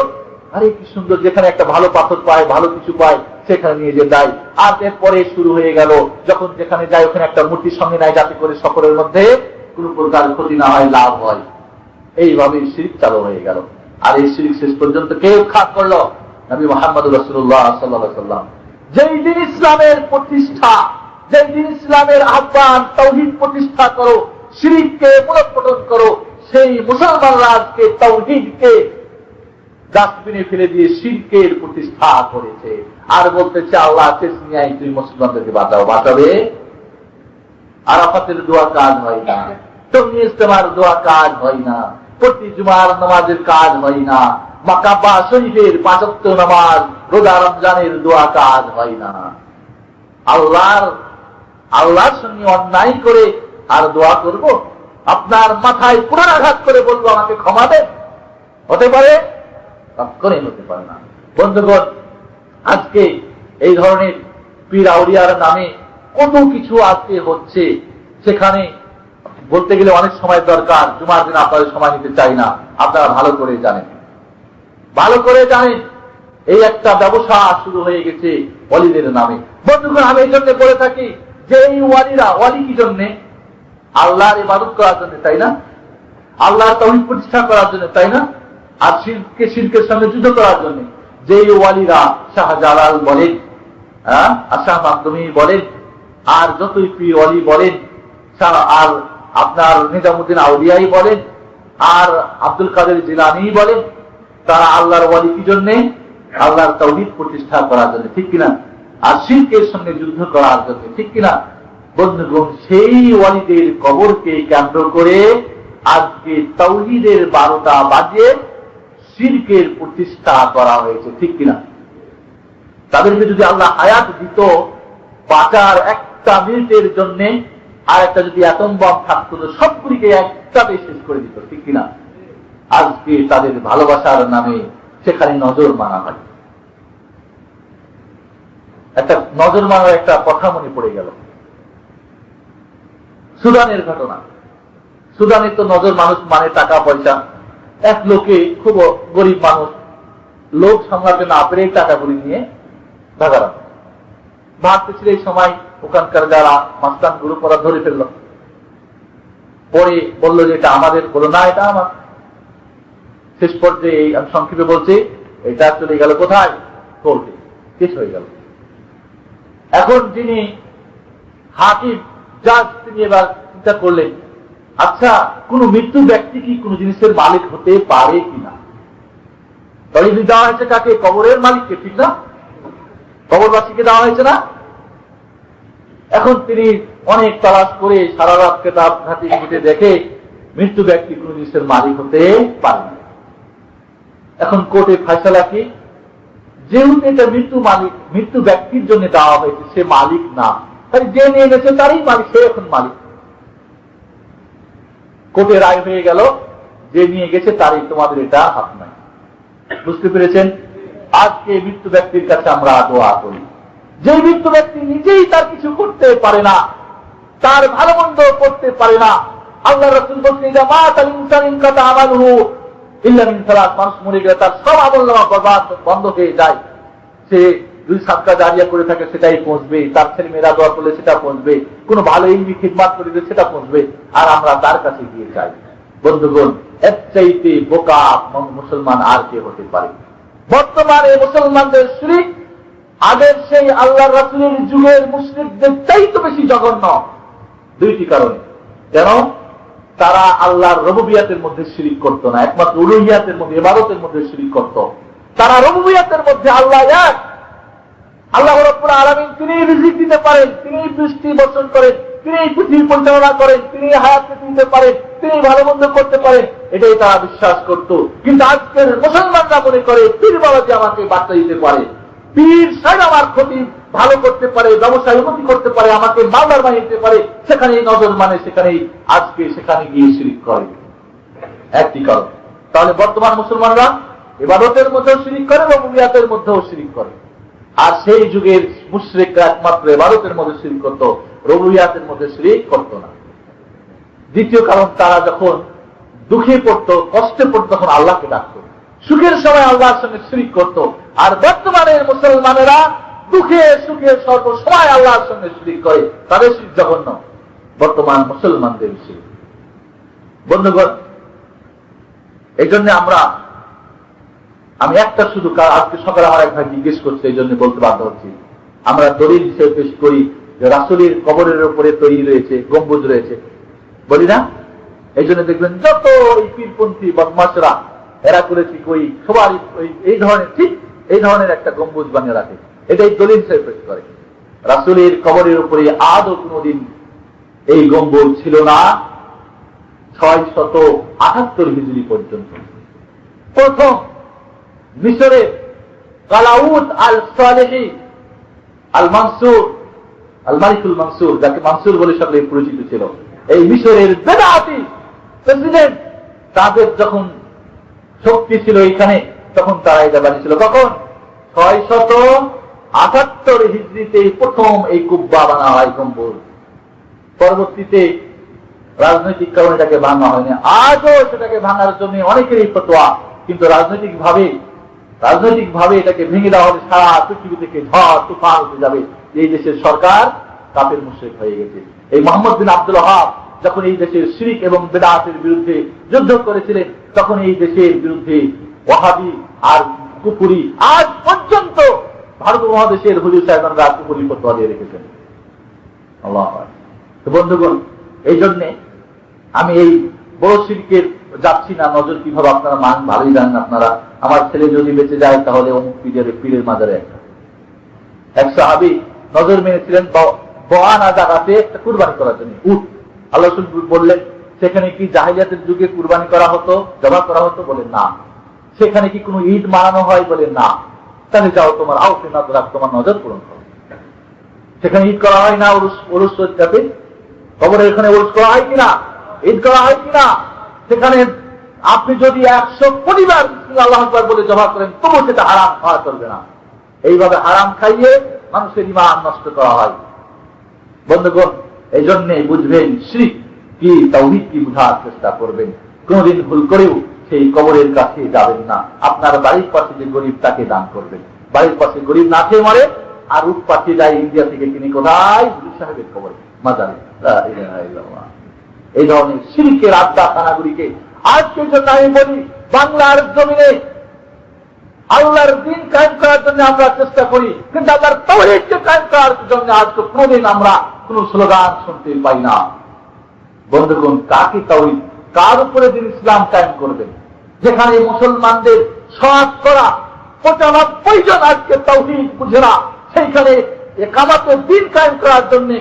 আরে কি সুন্দর, যেখানে একটা ভালো পাথর পায়, ভালো কিছু পায়, সেখানে নিয়ে যে দেয়। আর এরপরে শুরু হয়ে গেল, যখন যেখানে যায় ওখানে একটা মূর্তির সঙ্গে নেয়, যাতে করে সকলের মধ্যে কোন প্রকার ক্ষতি না হয়, লাভ হয়। এইভাবে শিরক চালু হয়ে গেল। আর এই শিরক শেষ পর্যন্ত কে উৎখাত করলো? নবী মুহাম্মদ রাসূলুল্লাহ সাল্লাল্লাহু আলাইহি ওয়াসাল্লাম। যেই দিন ইসলামের প্রতিষ্ঠা, যেই দিন ইসলামের আহ্বান, তাওহীদ প্রতিষ্ঠা করো, শিরককে মূলোৎপাটন করো, সেই মুসলমানরা আজকে তাওহীদকে ডাস্টবিনে ফেলে দিয়ে শিরকের প্রতিষ্ঠা করেছে। আর বলতেছে আল্লাহ তেসমিয়ায় তুই মুসলমানদেরকে বাঁচাবে। আরাফাতের দোয়া কাজ হয় না, তুমি ইস্তেমার দোয়া কাজ হয় না, প্রতি জুমার নামাজের কাজ হয় না, মাকাবা শরীফের 5 ওয়াক্ত নামাজ, রোজা রমজানের দোয়া কাজ হয় না। আল্লাহর সঙ্গে অন্যায় করে আর দোয়া করব? আপনার মাথায় পুনরাঘাত করে বলবো আমাকে ক্ষমা দেন? হতে পারে? কখনোই হতে পারে না। বন্ধুগণ, আজকে এই ধরনের পীর আউলিয়ার নামে কত কিছু আজকে হচ্ছে, সেখানে বলতে গেলে অনেক সময় দরকার। জুমার দিন আপনাদের সময় নিতে চাই না, আপনারা ভালো করে জানেন, এই একটা ব্যবসা শুরু হয়ে গেছে ওয়ালিদের নামে। বন্ধুগণ, আমি এই জন্য বলে থাকি যে এই ওয়ালিরা, ওয়ালি কি জন্যে? আল্লাহর ইবাদত করার জন্য, তাই না? আল্লাহর তাওহীদ প্রতিষ্ঠা করার জন্য, তাই না? আর শিরকের সঙ্গে যুদ্ধ করার জন্য। যে ওয়ালিরা শাহজালাল বলেন, আশা মাকদুমি বলেন, আর যতই পীর ওয়ালি বলেন, আর আপনার নিজামুদ্দিন আউলিয়াই বলেন, আর আব্দুল কাদের জিলানী বলেন, তারা আল্লাহর ওয়ালি কি জন্য? আল্লাহর তাওহীদ প্রতিষ্ঠা করার জন্য, ঠিক কিনা? আর শিরকের সঙ্গে যুদ্ধ করার জন্য, ঠিক কিনা? বন্ধুগণ, সেই ওয়ালিদের কবরকে কেন্দ্র করে আজকে তাওহীদের 12টা বাজিয়ে শিরকের প্রতিষ্ঠা করা হয়েছে, ঠিক কিনা? তাদেরকে যদি আল্লাহ হায়াত দিত বাঁচার একটা মিনিটের জন্য, আর একটা যদি অ্যাটম বম থাকতো তো সবগুলিকে একটাতে শেষ করে দিত, ঠিক কিনা? আজকে তাদের ভালোবাসার নামে সেখানে নজর মানা হয়। একটা নজর মানার একটা কথা মনে পড়ে গেল, সুদানের ঘটনা। সুদানের তো নজর মানুষ মানে টাকা পয়সা। এক লোকে, খুব গরিব মানুষ, লোক সামলাতে না পেরে টাকাগুলি নিয়ে ভাগারা ভাবতেছিল। এই সময় ওখানকার যারা মাস্তান গুরু পড়া ধরে ফেলল, পরে বললো যে এটা আমাদের, বললো না এটা আমার। শেষ পর্যায়ে আমি সংক্ষেপে বলছি, এটা চলে গেল কোথায়? কোর্টে, কেস হয়ে গেল। এখন যিনি হাকিম, জাজ, তিনি এবার চিন্তা করলেন, আচ্ছা, কোন মৃত্যু ব্যক্তি কি কোন জিনিসের মালিক হতে পারে কিনা? তৈরি দেওয়া হয়েছে কাকে? কবরের মালিককে, ঠিক না? কবরবাসীকে দেওয়া হয়েছে না? এখন তিনি অনেক তালাশ করে সারা রাত কেতাব ঘাটি ঘুটে দেখে মৃত্যু ব্যক্তি কোন জিনিসের মালিক হতে পারে না। এখন কোর্টে ফয়সালা কি? যেহেতু এটা মৃত্যু ব্যক্তির জন্য দেওয়া হয়েছে, সে মালিক না, তাই যে নিয়ে গেছে তারই মালিক, সে এখন মালিক। কোর্টে রায় হয়ে গেল, যে নিয়ে গেছে তারই তোমাদের এটা হাত নাই। বুঝতে পেরেছেন? আজকে মৃত্যু ব্যক্তির কাছে আমরা দোয়া করি। যে মৃত্যু ব্যক্তি নিজেই তার কিছু করতে পারে না, তার ভালো মন্দ করতে পারে না। আল্লাহ রাসূল বলছেন, মানুষ মরে গেলে তার সব আমলনামা বরবাদ, বন্ধ হয়ে যায়। সে দুই সাদকা জারিয়া করে থাকে, সেটাই পৌঁছবে। তার ছেলে মেয়েরা দোয়া করলে সেটা পৌঁছবে। কোনো ভালো ইলমি খিদমাত করলে সেটা পৌঁছবে। আর আমরা তার কাছে গিয়ে যাই। বন্ধুগণ, এর চাইতে বোকা মুসলমান আর কে হতে পারে? বর্তমানে মুসলমানদের শিরক আগের সেই আল্লাহ রাসূলের যুগের মুশরিকদের চাইতে বেশি জঘন্য। দুইটি কারণে। কেন? তারা আল্লাহর রুবুবিয়াতের মধ্যে শিরক করত না, একমাত্র উলুহিয়াতের মধ্যে, ইবাদতের মধ্যে শিরক করত। তারা রুবুবিয়াতের মধ্যে আল্লাহ এক, আল্লাহ রাব্বুল আলামিন তিনি রিজিক দিতে পারেন, তিনি বৃষ্টি বর্ষণ করেন, তিনি পৃথিবী পরিচালনা করেন, তিনি হায়াত দিতে পারেন, তিনি ভালো মন্দ করতে পারেন, এটাই তারা বিশ্বাস করত। কিন্তু আজকের মুসলমানরা মনে করে পীর বাবাজি আমাকে বার্তা দিতে পারে, পীর সাহেব আমার ক্ষতি ভালো করতে পারে, ব্যবসায় উন্নতি করতে পারে, আমাকে মালদার বানিয়ে দিতে পারে, সেখানেই নজর মানে, সেখানেই আজকে সেখানে গিয়ে শিরক করে। একটি কারণ। তাহলে বর্তমান মুসলমানরা ইবাদতের মধ্যেও শিরক করে, রুবুবিয়াতের মধ্যেও শিরক করে। আর সেই যুগের মুশরিকরা একমাত্র ইবাদতের মধ্যে শিরক করত, রুবুবিয়াতের মধ্যে শিরক করত না। দ্বিতীয় কারণ, তারা যখন দুঃখে পড়তো, কষ্টে পড়তো, তখন আল্লাহকে ডাকতো। সুখের সময় আল্লাহর সঙ্গে শিরক করত। আর বর্তমানের মুসলমানেরা দুঃখে সুখে সর্বসময় আল্লাহর সঙ্গে শিরক করে, তাদের শিরক জঘন্য। বর্তমান মুসলমানদের শিরক। বন্ধুগণ, এই জন্য আমি একটা শুধু, আজকে সকালে আমার এক ভাই জিজ্ঞেস করছে, এই জন্য বলতে বাধ্য হচ্ছি। আমরা দলিল হিসেবে পেশ করি যে রাসূলের কবরের উপরে তৈরি রয়েছে, গম্বুজ রয়েছে, বলি না? এই জন্য দেখবেন যত এই পীরপন্থী বদমাশরা এরা করেছি, সবার এই ধরনের, ঠিক এই ধরনের একটা গম্বুজ বানিয়ে রাখে। এটাই দলিল হিসেবে পেশ করে। রাসূলের কবরের উপরে আদৌ কোনদিন এই গম্বুজ ছিল না 678 হিজরি পর্যন্ত। প্রথম মিশরে কালাউদ আল সালেহি আল মানসুর, আল মালিকুল মানসুর, যাকে মানসুর বলে সকলে পরিচিত ছিল, এই মিশরের বেদাতি প্রেসিডেন্ট, তাদের যখন শক্তি ছিল এখানে, তখন তারা এটা বানিয়েছিল। কখন? 678 হিজরিতে প্রথম এই কুব্বা বানা হয়, গম্বুজ। পরবর্তীতে রাজনৈতিক কারণে এটাকে ভাঙা হয়নি। আজও সেটাকে ভাঙার জন্য অনেকেরই ফতোয়া, কিন্তু রাজনৈতিক ভাবে রাজনৈতিক ভাবে এটাকে ভেঙে দেওয়া হলে সারা পৃথিবী থেকে ঝড় তুফান উঠে যাবে। এই দেশের সরকার কাফের মুশরিক হয়ে গেছে। এই মোহাম্মদ বিন আব্দুল ওয়াহাব যখন এই দেশের শিরক এবং বিদআতের বিরুদ্ধে যুদ্ধ করেছিলেন, তখন এই দেশের বিরুদ্ধে ওয়াহাবি আর কুফরি আজ পর্যন্ত ভারত মহাদেশের হুজুর সাহেবরা কুফরি ফতোয়া দিয়ে রেখেছেন। আল্লাহু আকবার। তো বন্ধুগণ, এই জন্য আমি এই বড় শিরকের যাচ্ছি না। নজর কিভাবে আপনারা মান ভালোই জানেন। আপনারা, আমার ছেলে যদি বেঁচে যায় তাহলে অমুক পীরের মাজারে এক সাহাবী নজর মেনেছিলেন বয়ানা জায়গাতে একটা কুরবানি করার জন্য উট। আল্লাহ রাসূল বললেন, সেখানে কি জাহিলিয়াতের যুগে কুরবানি করা হতো, জবাই করা হতো? বলেন না। সেখানে কি কোনো ঈদ মানানো হয়? বলেন না। তাহলে যাও তোমার আউফে নজর, তোমার নজর পূরণ করো। সেখানে ঈদ করা হয় না? উরুস যাবে কবরে, এখানে উরুস করা হয় কিনা, ঈদ করা হয় কিনা? সেখানে আপনি যদি 100 পরিবার আল্লাহু আকবার বলে জবাই করেন, তবু সেটা হারাম খাওয়া চলবে না। এইভাবে হারাম খাইয়ে মানুষের ঈমান নষ্ট করা হয়। বন্ধুগণ, এই জন্যে বুঝবেন শিরক কি, তাওহীদ কি বুঝার চেষ্টা করবেন। কোনদিন ভুল করেও সেই কবরের কাছে যাবেন না। আপনার বাড়ির পাশে যে গরিব, তাকে দান করবেন। বাড়ির পাশে গরিব না খেয়ে মরে, আর উট পাঠিয়ে যায় ইন্ডিয়া থেকে কিনে কোথায়, হুজুর সাহেবের কবরে, মাজারে। এই ধরনের শিরকের আড্ডা খানাগুলিকে আজকের জন্য আমি বলি, বাংলার জমিনে আল্লাহর দ্বীন কায়েম করার জন্য আমরা চেষ্টা করি, কিন্তু আল্লাহর তাওহীদকে কায়েম করার জন্য আজকে কোনদিন আমরা কোন স্লোগান শুনতে পাই না। বন্ধুগণ, কাকে তাওহীদ, কার উপরে দিন ইসলাম কায়েম করবেন? যেখানে মুসলমানদের শতকরা 95 জন আজকে তাওহীদ বুঝে না, সেইখানে ইকামতের দ্বীন কায়েম করার জন্য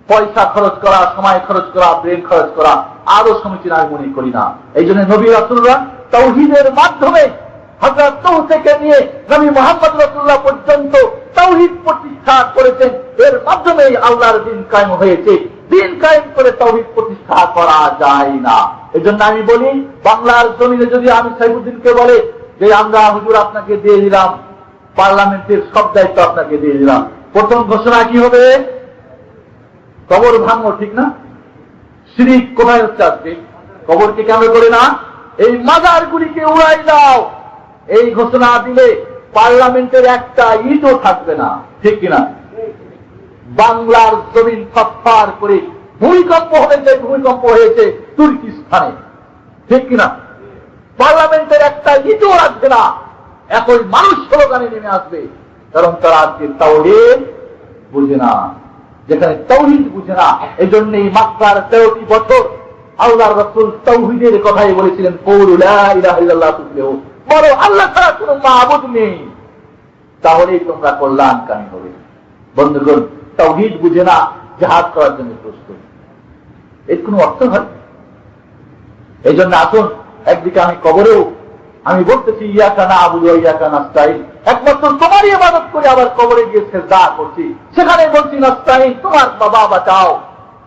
পয়সা খরচ করা, সময় খরচ করা, ব্রেন খরচ করা আরো সমীচীন আমি মনে করি না। এই জন্য নবী রাসূলরা তাওহীদের মাধ্যমে হযরত নূহ থেকে নিয়ে নবী মুহাম্মদ রাসূলুল্লাহ পর্যন্ত তাওহীদ প্রতিষ্ঠা করেছেন। এর মাধ্যমে আল্লাহর দ্বীন কায়েম হয়েছে। দ্বীন কায়েম করে তাওহীদ প্রতিষ্ঠা করা যায় না। এজন্য আমি বলি, বাংলার জমিনে যদি আমি সাইফুদ্দিনকে বলে যে আমরা হুজুর আপনাকে দিয়ে দিলাম, পার্লামেন্টের সব দায়িত্ব আপনাকে দিয়ে দিলাম, প্রথম ঘোষণা কি হবে? কবর ভাঙো, ঠিক না? শিরক কোথায় হচ্ছে আজকে? কবরকে কেন্দ্র করে না, এই মাজারগুলিকে উড়াই দাও। এই ঘোষণা দিলে পার্লামেন্টের একটা ইটও থাকবে না, ঠিক কিনা? বাংলার জমিন থরথর করে ভূমিকম্প হয়েছে, ভূমিকম্প হয়েছে তুর্কিস্তানে, ঠিক কিনা? পার্লামেন্টের একটা ইটও রাখবে না। একই মানুষ স্লোগানে নেমে আসবে, কারণ তারা আজকে তাওহীদ বুঝে না। যেখানে তাওহীদ বুঝে না, এই জন্য এই মাক্কার 13টি বছর আল্লাহর রাসূল তাওহীদের কথাই বলেছিলেন, কওলু লা ইলাহা ইল্লাল্লাহ তুফলিহু, বলো আল্লাহ ছাড়া কোনো মাবুদ নেই, তাহলেই তোমরা কল্যাণকামী হবে। বন্ধুগণ, তাওহীদ বুঝে না, জিহাদ করার জন্য প্রস্তুত, এর কোনো অর্থ হয়? এই জন্য আসুন, একদিকে আমি কবরেও আমি বলতেছি ইয়াকা না'বুদু ওয়া ইয়াকা নাস্তাঈন, একমাত্র তোমারই ইবাদত করে, আবার কবরে গিয়ে সিজদা করছি, সেখানে বলছি নাস্তাঈন, তোমার বাবা বাঁচাও।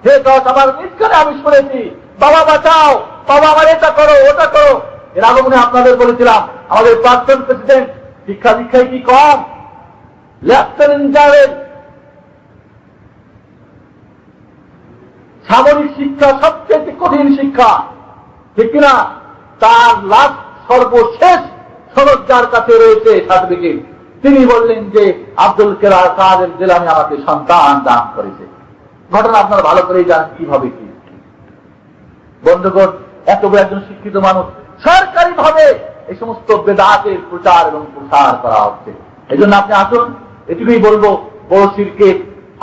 যে দশ আমার নিষ্কারে আমি শুনেছি, বাবা বাঁচাও, বাবা আমার এটা করো, ওটা করো। এর আগে মনে আপনাদের বলেছিলাম, আমাদের প্রাক্তন প্রেসিডেন্ট শিক্ষা দীক্ষায় কি কম? লেফটেন্যান্ট জেনারেল, সামরিক শিক্ষা সবচেয়ে কঠিন শিক্ষা, ঠিক কিনা? তার লাস্ট সর্বশেষ সনদ যার কাছে রয়েছে সার্টিফিকেট, তিনি বললেন যে আব্দুল কাদের জিলানী আমাকে সন্তান দান করেছে। ঘটনা আপনারা ভালো করেই জানেন কিভাবে কি। বন্ধুগণ, এত বড় একজন শিক্ষিত মানুষ, সরকারি ভাবে এই সমস্ত বেদাতের প্রচার এবং প্রসার করা হচ্ছে। এই জন্য আপনি আসুন, এটুকুই বলবো, বড় শিরকে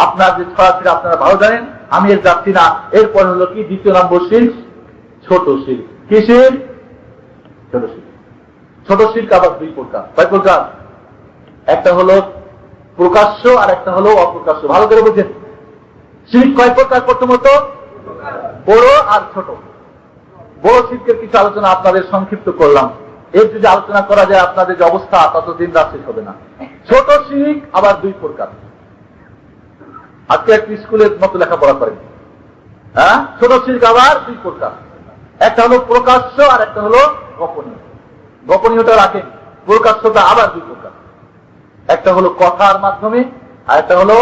আপনার যে ছড়াছড়ি আপনারা ভালো জানেন, আমি এর যাচ্ছি না। এরপর হলো কি? দ্বিতীয় নম্বর শিরক, ছোট শিরক। কিসের? ছোট শিরক। ছোট শিরক আবার দুই প্রকার। কয় প্রকার? একটা হলো প্রকাশ্য আর একটা হলো অপ্রকাশ্য। ভালো করে বুঝেন, শিরক কয় প্রকার? প্রথমত বড় আর ছোট। বড় শিরকের কিছু আলোচনা আপনাদের সংক্ষিপ্ত করলাম। এর যদি আলোচনা করা যায় আপনাদের যে অবস্থা, ততদিন রাত শেষ হবে না। ছোট শিরক আবার দুই প্রকার। আজকে একটা স্কুলের মতো লেখাপড়া করেন, হ্যাঁ? ছোট শিরক আবার দুই প্রকার, একটা হলো প্রকাশ্য আর একটা হলো গোপনীয়। গোপনীয়টা রাখেন, প্রকাশ্যটা আবার দুই প্রকার, একটা হলো কথার মাধ্যমে আর একটা হলো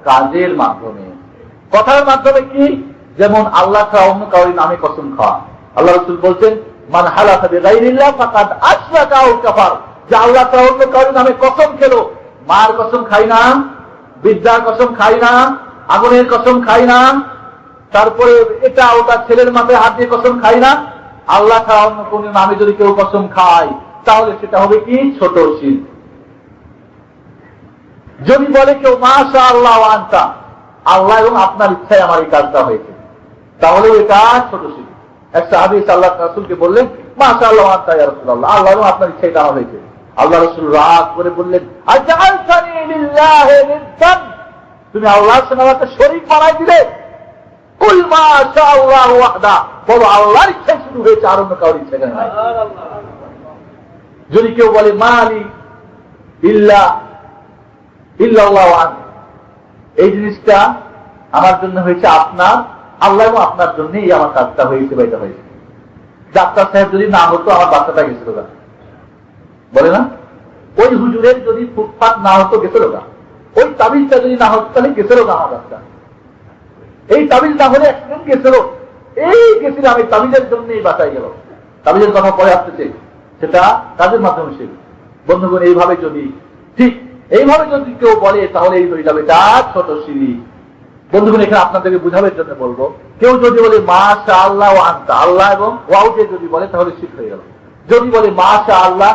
কাজের মাধ্যমে। কথার মাধ্যমে কি? যেমন আল্লাহ ছাড়া অন্য কাউরি নামে কসম খাওয়া। আল্লাহ রাসূল বলছেন, মান হালাফা বিগাইরিল্লাহ ফাকাদ আশরাকা আও কাফার, যে আল্লাহ তাআলা অন্য কারোর নামে কসম খেলো, মার কসম খাই না, বিদ্যার কসম খাই না, আগুনের কসম খাই না, তারপরে এটা ওটা ছেলের মাথায় হাত দিয়ে কসম খাই না, আল্লাহ ছাড়া অন্য কোন নামে যদি কেউ কসম খায় তাহলে সেটা হবে কি ছোট শিরক। যদি বলে কেউ মাশা আল্লাহ ওয়া আনতা, আল্লাহ এবং আপনার ইচ্ছায় আমার এই কাজটা হয়েছে, তাহলে এটা ছোট শিরক। এক সাহাবী আল্লাহর রাসূলকে বললেন মাশা আল্লাহ ওয়া আনতা ইয়া রাসূলুল্লাহ, আল্লাহ এবং আপনার ইচ্ছায় এটা হয়েছে। আল্লাহ রাসূল রাগ করে বললেন আজআলতানি লিল্লাহি নিদ্দান, তুমি আল্লাহর সঙ্গে আমাকে শরীক বানাই দিলে। কুল মাশা আল্লাহ ওয়াহদা, বলো আল্লাহর ইচ্ছায় শুরু হয়েছে, আর অন্য কারোর ইচ্ছা কেন নাই। যদি কেউ বলে মালি ইল্লাল্লাহু আনহু, এই জিনিসটা আমার জন্য হয়েছে, আপনার আল্লাহ এবং আপনার জন্যই আমার কাজটা হয়েছে বা এটা হয়েছে। ডাক্তার সাহেব যদি না হতো আমার বাচ্চাটা গেছিল না, বলে না, ওই হুজুরের যদি ফুটপাত না হতো গেছিল না, ওই তাবিজটা যদি না হতো তাহলে গেছিল না আমার বাচ্চা, এই তাবিজ না হলে একদিন গেছিল, এই গেছিলাম এই তাবিজের জন্যই বাঁচাই গেল। তাবিজের কথা পরে আসতেছে, সেটা কাজের মাধ্যমে ছিল। বন্ধুগণ, এইভাবে যদি ঠিক এইভাবে যদি কেউ বলে তাহলে এই হয়ে যাবে তার ছোট শিরক। বন্ধুগণ, এখানে আপনাদেরকে বুঝাবার জন্য বলবো, কেউ যদি বলে মাশা আল্লাহ ওয়া আনতা, আল্লাহ এবং ওয়াউকে যদি বলে তাহলে শিরক হয়ে গেল। যদি বলে মাশা আল্লাহ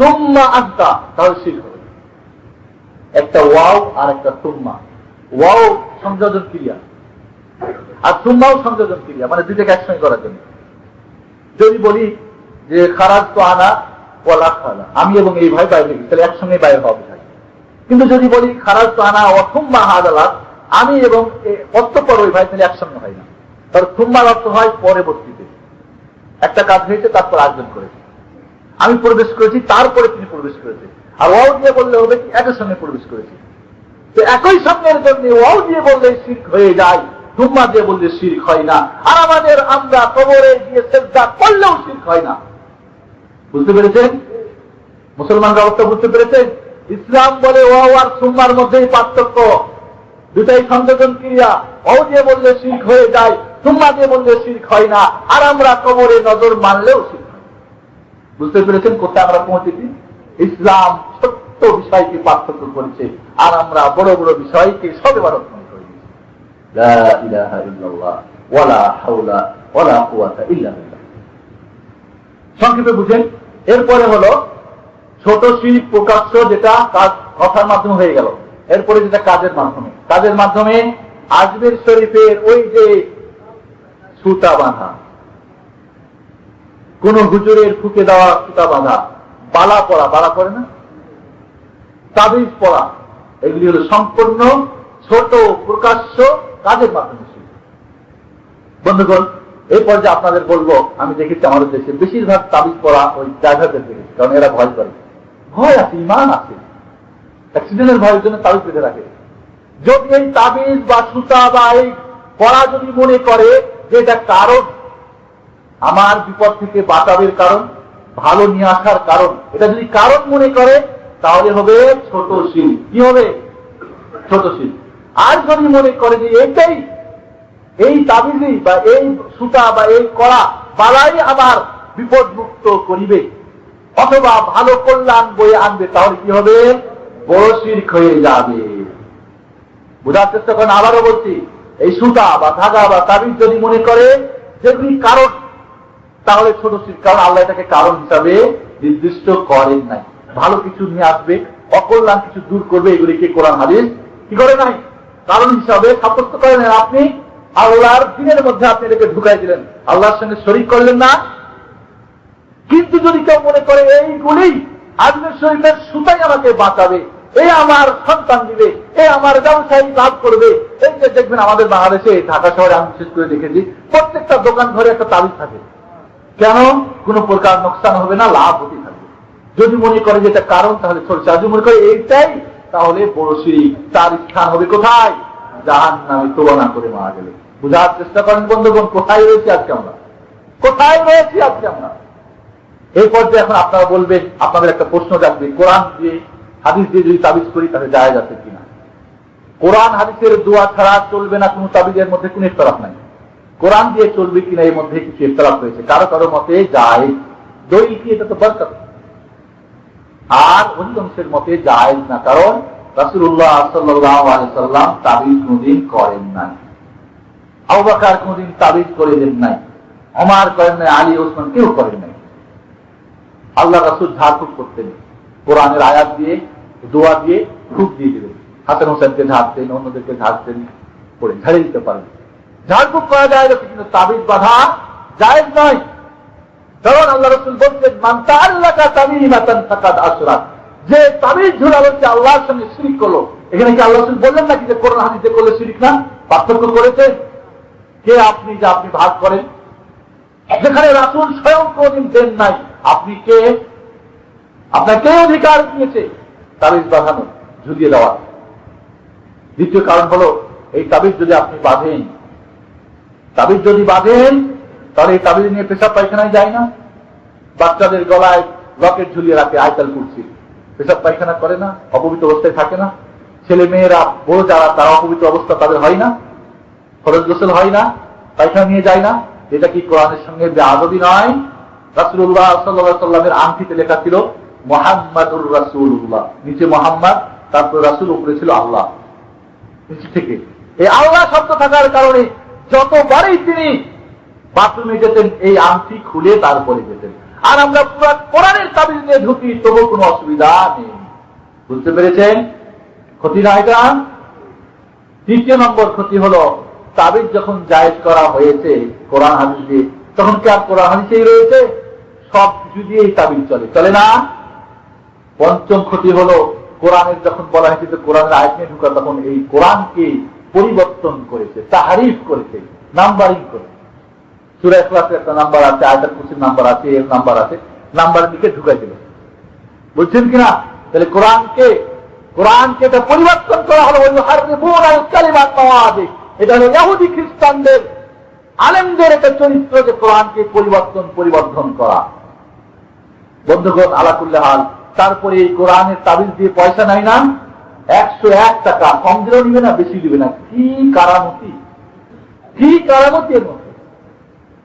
তুম্মা আনতা, তাহলে শিরক হবে। একটা ওয়াও আর একটা তুম্মা, ওয়াও সংযোজন ক্রিয়া আর তুম্মাও সংযোজন ক্রিয়া, মানে দুইটাকে একসঙ্গে করার জন্য। যদি বলি যে খারাজ তো আনা ওয়ালা খালা, আমি এবং এই ভাই বাইরে গেছি, তাহলে একসঙ্গে বাইরে হবে। কিন্তু যদি বলি খারাজ তো আনা ও তুম্মা হাদালা, আমি এবং অর্থপর ওই ভাই, তাহলে একসঙ্গে হয় না। তার তুম্মার অর্থ হয় পরবর্তীতে একটা কাজ হয়েছে, তারপর আয়োজন করেছে, আমি প্রবেশ করেছি, তারপরে তিনি প্রবেশ করেছে। আর ওয়াও দিয়ে বললে হবে কি একই সঙ্গে প্রবেশ করেছে। তো একই সঙ্গের জন্য ওয়াও দিয়ে বললে শিরক হয়ে যায়, তুম্মা দিয়ে বললে শিরক হয় না। আর আমরা কবরে গিয়ে সিজদা করলেও শিরক হয় না। বুঝতে পেরেছেন মুসলমানরা? অবস্থা বুঝতে পেরেছেন? ইসলাম বলে ওয়াও আর তুম্মার মধ্যেই পার্থক্য, দুটাই সংযোজন ক্রিয়া। ওয়াও দিয়ে বললে শিরক হয়ে যায়, তুম্মা দিয়ে বললে শিরক হয় না। আর আমরা কবরে নজর মানলেও শিরক হয়। বুঝতে পেরেছেন কোথায় আমরা পৌঁছেছি? ইসলাম ছোট্ট বিষয়কে পার্থক্য করেছে, আর আমরা বড় বড় বিষয়কে সব ইবাদত মনে করে দিয়েছি। লা ইলাহা ইল্লাল্লাহ ওয়ালা হাওলা ওয়ালা কুওয়াতা ইল্লা বিল্লাহ। সংক্ষেপে বুঝেন। এরপরে হলো ছোট শিরক প্রকাশ্য, যেটা কাজ কথার মাধ্যমে হয়ে গেল। এরপরে যেটা কাজের মাধ্যমে, কাজের মাধ্যমে আজমির শরীফের ওই যে সুতা বাঁধা, কোন হুজুরের ফুকে দেওয়া সুতা বাঁধা, বালা পড়া, বালা পড়ে না, তাবিজ পড়া, এগুলি হলো সম্পূর্ণ ছোট প্রকাশ্য কাজের মাধ্যমে শিরক। বন্ধুগণ, এই পর্যায়ে আপনাদের বলবো, আমি দেখেছি আমাদের দেশে বেশিরভাগ তাবিজ পড়া ওই ড্রাইভারদের দেখেছি, কারণ এরা ভয় করে, ভয় আছে, ইমান আছে, অ্যাক্সিডেন্টের ভয়ের জন্য তাবিজ পেতে রাখে। যদি এই তাবিজ বা সুতা বা এই পড়া যদি মনে করে যে এটা কারণ আমার বিপদ থেকে বাঁচাবের কারণ, ভালো নিয়ে আসার কারণ, এটা যদি কারণ মনে করে তাহলে হবে ছোট শিরক। কি হবে? ছোট শিরক। আর যদি মনে করে যে এটাই, এই তাবিজই বা এই সুতা বা এই কড়া বালাই আমার বিপদ মুক্ত করিবে অথবা ভালো কল্যাণ বয়ে আনবে, তাহলে কি হবে? বড় শিরক হয়ে যাবে। বোঝার চেষ্টা করেন। আবারও বলছি, এই সুতা বা ধাগা বা তাবিজ যদি মনে করে যেগুলি কারণ, তাহলে ছোট শিরক। কারণ আল্লাহ এটাকে কারণ হিসাবে নির্দিষ্ট করেন নাই। ভালো কিছু নিয়ে আসবে, অকল্যাণ কিছু দূর করবে, এগুলিকে কোরআন হাদিস কি করে নাই? কারণ হিসাবে সাব্যস্ত করেন। আপনি আল্লাহর দিনের মধ্যে আপনি এটাকে ঢুকাই দিলেন, আল্লাহর সঙ্গে শরীক করলেন না। কিন্তু যদি কেউ মনে করে এইগুলি আজমির শরীফের সুতাই আমাকে বাঁচাবে, এ আমার সন্তান দিবে, এ আমার ব্যবসায়ী লাভ করবে, এই যে দেখবেন আমাদের বাংলাদেশে ঢাকা শহরে আমি বিশেষ করে দেখেছি প্রত্যেকটা দোকান ঘরে একটা তাবিজ থাকে। কেন? কোন প্রকার নোকসান হবে না, লাভ হতে থাকবে। যদি মনে করে যে এটা কারণ, তাহলে চলছে। যদি মনে করে এইটাই, তাহলে বড় শিরক। তার স্থান হবে কোথায়? জাহান্নামে, তওবা না করে মারা গেলে। বুঝার চেষ্টা করেন বন্ধুগণ, কোথায় রয়েছি আজকে আমরা, কোথায় রয়েছি আজকে আমরা। এই পর্যায়ে এখন আপনারা বলবেন, আপনাদের একটা প্রশ্ন জাগবে, কোরআন দিয়ে হাদিস দিয়ে যদি তাবিজ করি তাহলে জায়েজ আছে কিনা? কোরআন হাদিসের দোয়া ছাড়া চলবে না কোন তাবিজের মধ্যে কোন ইখতিলাফ নাই। কোরআন দিয়ে চলবে কিনা এর মধ্যে কিছু ইখতিলাফ রয়েছে। কারো কারো মতে জায়েজ। দলিল কি? এটা তো বরকত। আর অধিকাংশের মতে জায়েজ না, কারণ রাসূলুল্লাহ সাল্লাল্লাহু আলাইহি সাল্লাম তাবিজ কোনদিন করেন নাই, আবু বকর কোনদিন তাবিজ করে দেন নাই, ওমর করেন নাই, আলী ওসমান কেউ করেন নাই। আল্লাহ রাসূল ঝাড়ফুঁক করতেন, কোরআনের আয়াত দিয়ে দোয়া দিয়ে ফুঁক দিয়ে দিলেন, হাসান হোসেনকে ঝাড়তেন, অন্যদেরকে ঝাড়তেন, করে ঝাড়ে দিতে পারেন। ঝাড়ফুঁক করা যায় কিন্তু তাবিজ বাঁধা জায়েজ নয়, কারণ আল্লাহ রাসূল বলছেন মান তাআল্লাকা তামিমাতান ফাকাদ আশরাক, যে তাবিজ ঝুলালো সে আল্লাহর সঙ্গে শিরক করলো। এখানে কি আল্লাহ রাসূল বললেন নাকি যে কোরআন হাদিসে করলে শিরক না? পার্থক্য করেছেন কে? আপনি যে আপনি ভাগ করেন, যেখানে রাসূল স্বয়ং কোনদিন দেন নাই, আপনি কে? আপনার কে অধিকার দিয়েছে তাবিজ বাঁধানো, ঝুলিয়ে দেওয়া? দ্বিতীয় কারণ হলো এই তাবিজ যদি আপনি বাঁধেন, তাবিজ যদি বাঁধেন তাহলে এই তাবিজ নিয়ে পেশাব পায়খানায় যায় না? বাচ্চাদের গলায় লকেট ঝুলিয়ে রাখে আয়তাল কুরসি, পেশাব পায়খানা করে না? অপবিত্র অবস্থায় থাকে না? ছেলে মেয়েরা বড় যারা তারা অপবিত্র অবস্থা তাদের হয় না? ফরজ গোসল হয় না? পায়খানা নিয়ে যায় না? এটা কি কোরআনের সঙ্গে বেআদবি নয়? রাসূলুল্লাহ সাল্লাল্লাহু আলাইহি সাল্লামের আংটিতে লেখা ছিল মুহাম্মাদুর রাসূলুল্লাহ, নিচে মুহাম্মদ, তারপর রাসূল, উপরে ছিল আল্লাহ। নিচে থেকে এই আল্লাহ শব্দ থাকার কারণে যতবারই তিনি বাথরুমে যেতেন এই আংটি খুলে তারপরে যেতেন। আর আমরা পুরো কোরআনের তাবিজ নিয়ে ঢুকি, তবু কোনো অসুবিধা নেই। বুঝতে পেরেছেন? ক্ষতি না এটা? তৃতীয় নম্বর ক্ষতি হলো তাবিজ যখন জায়েজ করা হয়েছে কোরআন হাদিস দিয়ে, তখন কি আর কোরআন হাদিসেই রয়েছে? সব কিছু দিয়েই তাবিজ চলে, চলে না? পঞ্চম ক্ষতি হলো কোরআনের যখন বলা হয়েছে যে কোরআনের আয়াত নিয়ে ঢুকা, তখন এই কোরআনকে পরিবর্তন করেছে, তাহরিফ করেছে, নাম্বারিং করেছে। সূরা ইখলাসে একটা নাম্বার আছে, আয়াতুল কুরসির নাম্বার আছে, এর নাম্বার আছে, নাম্বার দিকে ঢুকাই দিল। বুঝছেন কিনা? তাহলে কোরআনকে এটা পরিবর্তন করা হলো। এটা হলো ইহুদি খ্রিস্টানদের আলেমদের একটা চরিত্র, যে কোরআনকে পরিবর্তন করা। বন্ধুগণ, আলা কুল্লি হাল, তারপরে এই কোরআনের তাবিজ দিয়ে পয়সা নাই না? 101 টাকা, কম দিলেও নিবে না, বেশি দিবে না। কি কারামতি, কি কারামতি এর মধ্যে!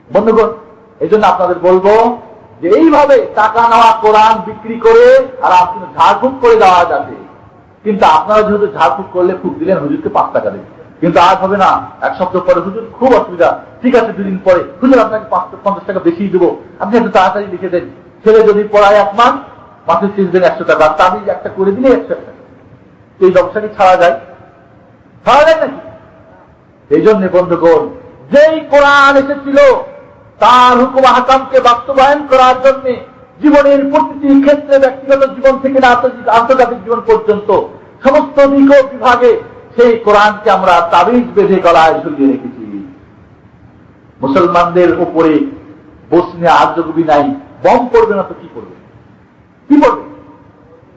বন্ধুগণ, এই জন্য আপনাদের বলবো যে এইভাবে টাকা নেওয়া কোরআন বিক্রি করে আর আপনি ঝাড়ফুঁক করে দেওয়া যাবে, কিন্তু আপনারা যেহেতু ঝাড়ফুঁক করলে ফুঁক দিলেন, হুজুরকে 5 টাকা দেবেন, কিন্তু আজ হবে না। এক সপ্তাহ পরে হুজুর খুব অসুবিধা, ঠিক আছে 2 দিন পরে হুজুর আপনাকে 50 টাকা বেশি দেবো, আপনি একটু তাড়াতাড়ি লিখে দেন। ছেলে যদি পড়ায় 1 মাস, মাসে 30 দিন 100 টাকা, তাবিজ একটা করে দিলে 100 টাকা। এই ব্যবসা কি ছাড়া যায়? ছাড়া যায় নাকি? এই জন্য বন্ধুগণ, যেই কোরআন এসেছিল তার হুকুম আহকামকে বাস্তবায়ন করার জন্য জীবনের প্রতিটি ক্ষেত্রে, ব্যক্তিগত জীবন থেকে আন্তর্জাতিক জীবন পর্যন্ত সমস্ত দিক ও বিভাগে সেই কোরআনকে আমরা তাবিজ বেঁধে গলায় ঝুলিয়ে রেখেছি। মুসলমানদের উপরে বসনে আর্যকবি নাই, বম পড়বে না তো কি করবে? কি করবে?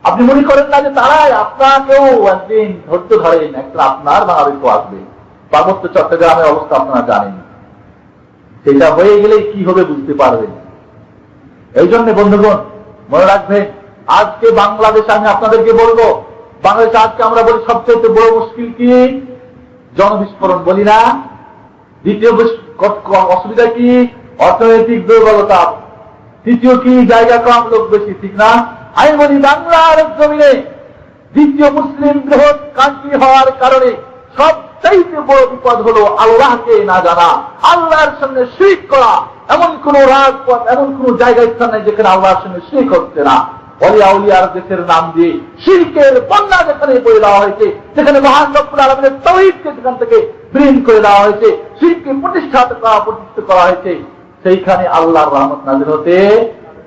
আপনি মনে করেন না যে তারাই আপনাকেও একদিন ধৈর্য ধরেন, একটা আপনার বাংলাদেশ আসবে? পার্বত্য চট্টগ্রামের অবস্থা আপনারা জানেন, সেটা হয়ে গেলে কি হবে বুঝতে পারবেন। এই জন্য বন্ধুগণ মনে রাখবেন, আজকে বাংলাদেশে আমি আপনাদেরকে বলবো, বাংলাদেশে আজকে আমরা বলি সবচেয়ে বড় মুশকিল কি? জনবিস্ফোরণ বলি না? দ্বিতীয় অসুবিধা কি? অর্থনৈতিক দুর্বলতা। তৃতীয় কি? জায়গা কম, লোক বেশি, ঠিক না? আমি বলি বাংলার জমিনে দ্বিতীয় মুসলিম বৃহৎ কান্ট্রি হওয়ার কারণে সবচাইতে বড় বিপদ হলো আল্লাহকে না জানা, আল্লাহর সঙ্গে শিরক করা। এমন কোন রাজপথ, এমন কোন জায়গা স্থান নেই যেখানে আল্লাহর সঙ্গে শিরক হচ্ছে না। ওলিয়া উলিয়ার দেশের নাম দিয়ে শিরকের বন্যা যেখানে বয়ে দেওয়া হয়েছে, যেখানে মহান রব্বুল আলামিনের তাওহীদকে সেখান থেকে বিলীন করে দেওয়া হয়েছে, শিরককে প্রতিষ্ঠিত করা হয়েছে, সেইখানে আল্লাহর রহমত নাযিল হতে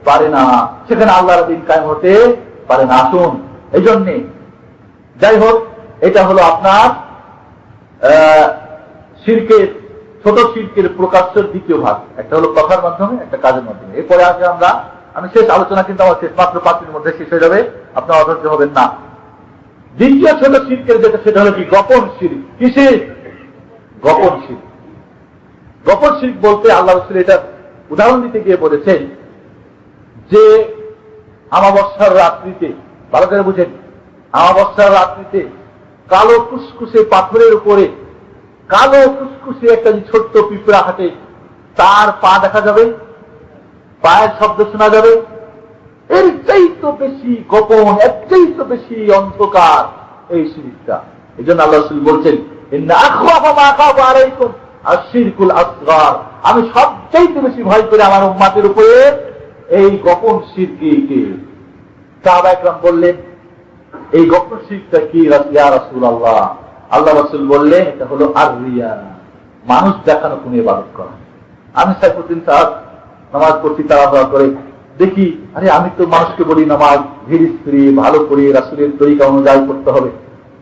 পারে না, সেখানে আল্লাহর দ্বীন কায়েম হতে পারে না। আসুন, এই জন্য যাই হোক, এটা হলো আপনার শিরকের, ছোট শিরকের প্রকাশের দ্বিতীয় ভাগ। একটা হলো কথার মাধ্যমে, একটা কাজের মাধ্যমে। এরপরে আগে আমি শেষ আলোচনা কিন্তু আমার শেষ, মাত্র 5 মিনিটের মধ্যে শেষ হয়ে যাবে, আপনার অধৈর্য হবেন না। দ্বিতীয় ছোট শিরকের যেটা, সেটা হলো কি? গোপন শিরক। কিসের? গোপন শিরক। গোপন শিরক বলতে আল্লাহ রাসূল এটা উদাহরণ দিতে গিয়ে বলেছেন যে আমাবস্যার রাত্রিতে, ভালো করে বুঝেন, আমাবস্যার রাত্রিতে কালো কুসকুসে পাথরের উপরে কালো কুসকুসে একটা ছোট্ট পিঁপড়া হাঁটে, তার পা দেখা যাবে, পায়ের শব্দ শোনা যাবে, এর চাইতে বেশি গোপন, এর চাইতে বেশি অন্ধকার এই শিরকটা। এই জন্য আল্লাহ রাসূল বলছেন, ইন্না আখওয়াফা মা আখাফু আলাইকুম আশ-শিরকুল আসগার, আমি সবচাইতে বেশি ভয় করি আমার উম্মতের উপরে এই গোপন শিরককে। সাহাবা একরাম বললেন, এই গোপন শিরকটা কি ইয়া রাসূলুল্লাহ? আল্লাহ রাসূল বললেন, এটা হলো আর-রিয়া, মানুষ দেখানো কোনো ইবাদত করা। আমি সাইফুদ্দিন সাহেব নামাজ পড়ছি তাড়াহুড়া করে, দেখি আরে আমি তো মানুষকে বলি নামাজ ধীরে স্থিরে ভালো করে রাসূলের তরিকা অনুযায়ী করতে হবে।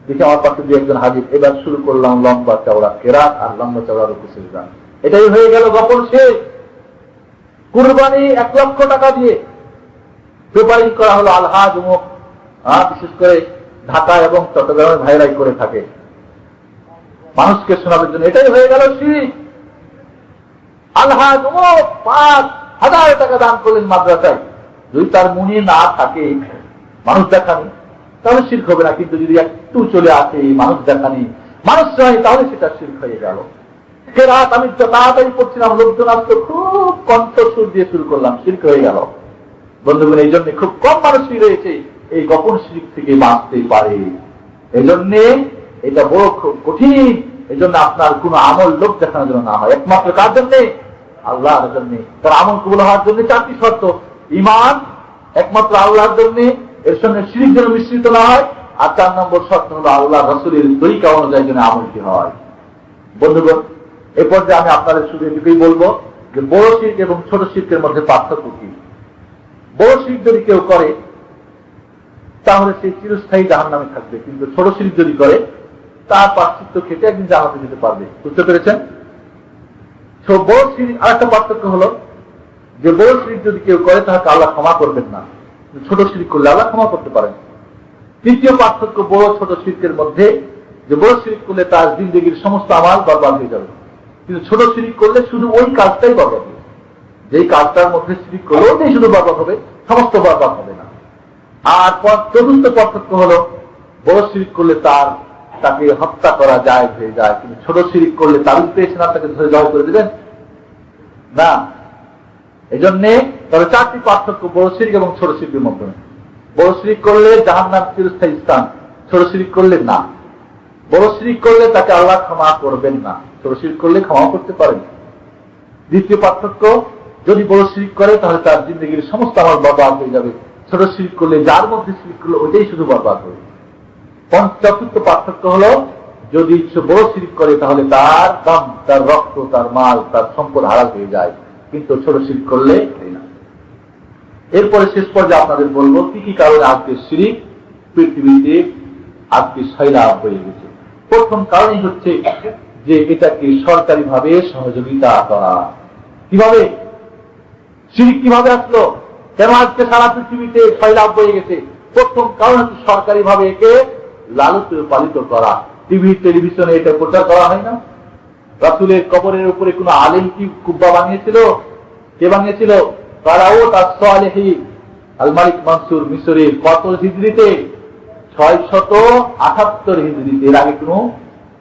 দেখি আমার পাশে দিয়ে একজন হাজির, এবার শুরু করলাম লম্বা চওড়া কেরাত আর লম্বা চওড়া রুকু সিজদা। এটাই হয়ে গেল গোপন শিরক। কুরবানি 1 লক্ষ টাকা দিয়ে প্রিপারিং করা হলো আলহাজ উমুক, বিশেষ করে ঢাকা এবং চট্টগ্রামের ভাইরাই করে থাকে মানুষকে শোনানোর জন্য। এটাই হয়ে গেল শিরক। আলহাজ উমুক 5,000 টাকা দান করলেন মাদ্রাসায়, যদি তার মনে না থাকে মানুষ দেখানি তাহলে শিরক হবে না, কিন্তু যদি একটু চলে আসে মানুষ দেখানি, মানুষ নয়, তাহলে সেটা শিরক হয়ে গেল। রাত আমি তাড়াতাড়ি পড়ছিলাম, লোকজন আসতো, খুব কণ্ঠস্বর দিয়ে শুরু করলাম, শিরক হয়ে গেল। বন্ধুগণ, এই জন্য খুব কম মানুষই রয়েছে এই গোপন শিরক থেকে বাঁচতে পারে। এই জন্য এটা বড় কঠিন। এই জন্য আপনার কোন আমল লোক দেখানোর জন্য না হয়, একমাত্র কার জন্য? আল্লাহর জন্য। তার আমল কবুল হওয়ার জন্য 4টি শর্ত: ঈমান একমাত্র আল্লাহর জন্য, এর সঙ্গে শিরক যেন মিশ্রিত না হয়, আর 4 নম্বর শর্ত হলো আল্লাহ রাসূলের তরিকা অনুযায়ী যেন আমলটি হয়। বন্ধুগণ, এ পর্যায়ে আমি আপনাদের শুধু এটুকুই বলবো যে বড় শিরক এবং ছোট শিরকের মধ্যে পার্থক্য কি। বড় শিরক যদি কেউ করে তাহলে সে চিরস্থায়ী জাহান্নামে থাকবে, কিন্তু ছোট শিরক যদি করে তার প্রায়শ্চিত্ত খেতে একদিন জান্নাতে যেতে পারবে। বুঝতে পেরেছেন? বড় শিরক আরেকটা পার্থক্য হলো যে বড় শিরক যদি কেউ করে তাহলে আল্লাহ ক্ষমা করবেন না, ছোট শিরক করলে আল্লাহ ক্ষমা করতে পারেন। তৃতীয় পার্থক্য বড় ছোট শিরকের মধ্যে, যে বড় শিরক করলে তার জিন্দেগির সমস্ত আমাল বরবাদ হয়ে যাবে, কিন্তু ছোট শিরক করলে শুধু ওই কাজটাই বরবাদ হবে। যেই কাজটার মধ্যে শিরক করলে ওইটাই শুধু বরবাদ হবে, সমস্ত বরবাদ হবে না। আর চতুর্থ পার্থক্য হলো বড় শিরক করলে তাকে হত্যা করা যায় হয়ে যায়, কিন্তু ছোট শিরক করলে তার উদ্দেশ্যে না তাকে ধরে জয় করে দেবেন না। এই জন্য তবে 4টি পার্থক্য বড় শিরক এবং ছোট শিরকের মধ্যে। বড় শিরক করলে জাহান্নাম চিরস্থায়ী স্থান, ছোট শিরক করলে না। বড় শিরক করলে তাকে আল্লাহ ক্ষমা করবেন না, ছোট শিরক করলে ক্ষমা করতে পারেন। দ্বিতীয় পার্থক্য, যদি বড় শিরক করে তাহলে তার জিন্দগির সমস্ত আমল বরবাদ হয়ে যাবে, ছোট শিরক করলে যার মধ্যে শিরক করলে ওইটাই শুধু বরবাদ হবে। চতুর্থ পার্থক্য হলো যদি বড় শিরক করে তাহলে তার দাম, তার রক্ত, তার মাল, তার সম্পদ হারাম হয়ে যায়, কিন্তু ছোট শিরক করলে না। এরপরে শেষ পর্যায়ে আপনাদের বলবো কি কি কারণে আজকে শিরক পৃথিবীতে আজকে সয়লাভ হয়ে গেছে। প্রথম কারণই হচ্ছে যে এটাকে সরকারি ভাবে সহযোগিতা করা। কিভাবে শিরক কিভাবে আসলো, কেন আজকে সারা পৃথিবীতে সয়লাভ হয়ে গেছে? প্রথম কারণ হচ্ছে সরকারি ভাবে একে লালিত পালিত করা। টিভি টেলিভিশনে এটা প্রচার করা হয় না? রাসূলের কবরের উপরে কোন আলেম কি কুব্বা বানিয়েছিল? কে বানিয়েছিল? ফারাউত আস-সালিহি আল মালিক মনসুর মিশরের কত হিজরিতে? 678 হিজরিতে। এর আগে কোন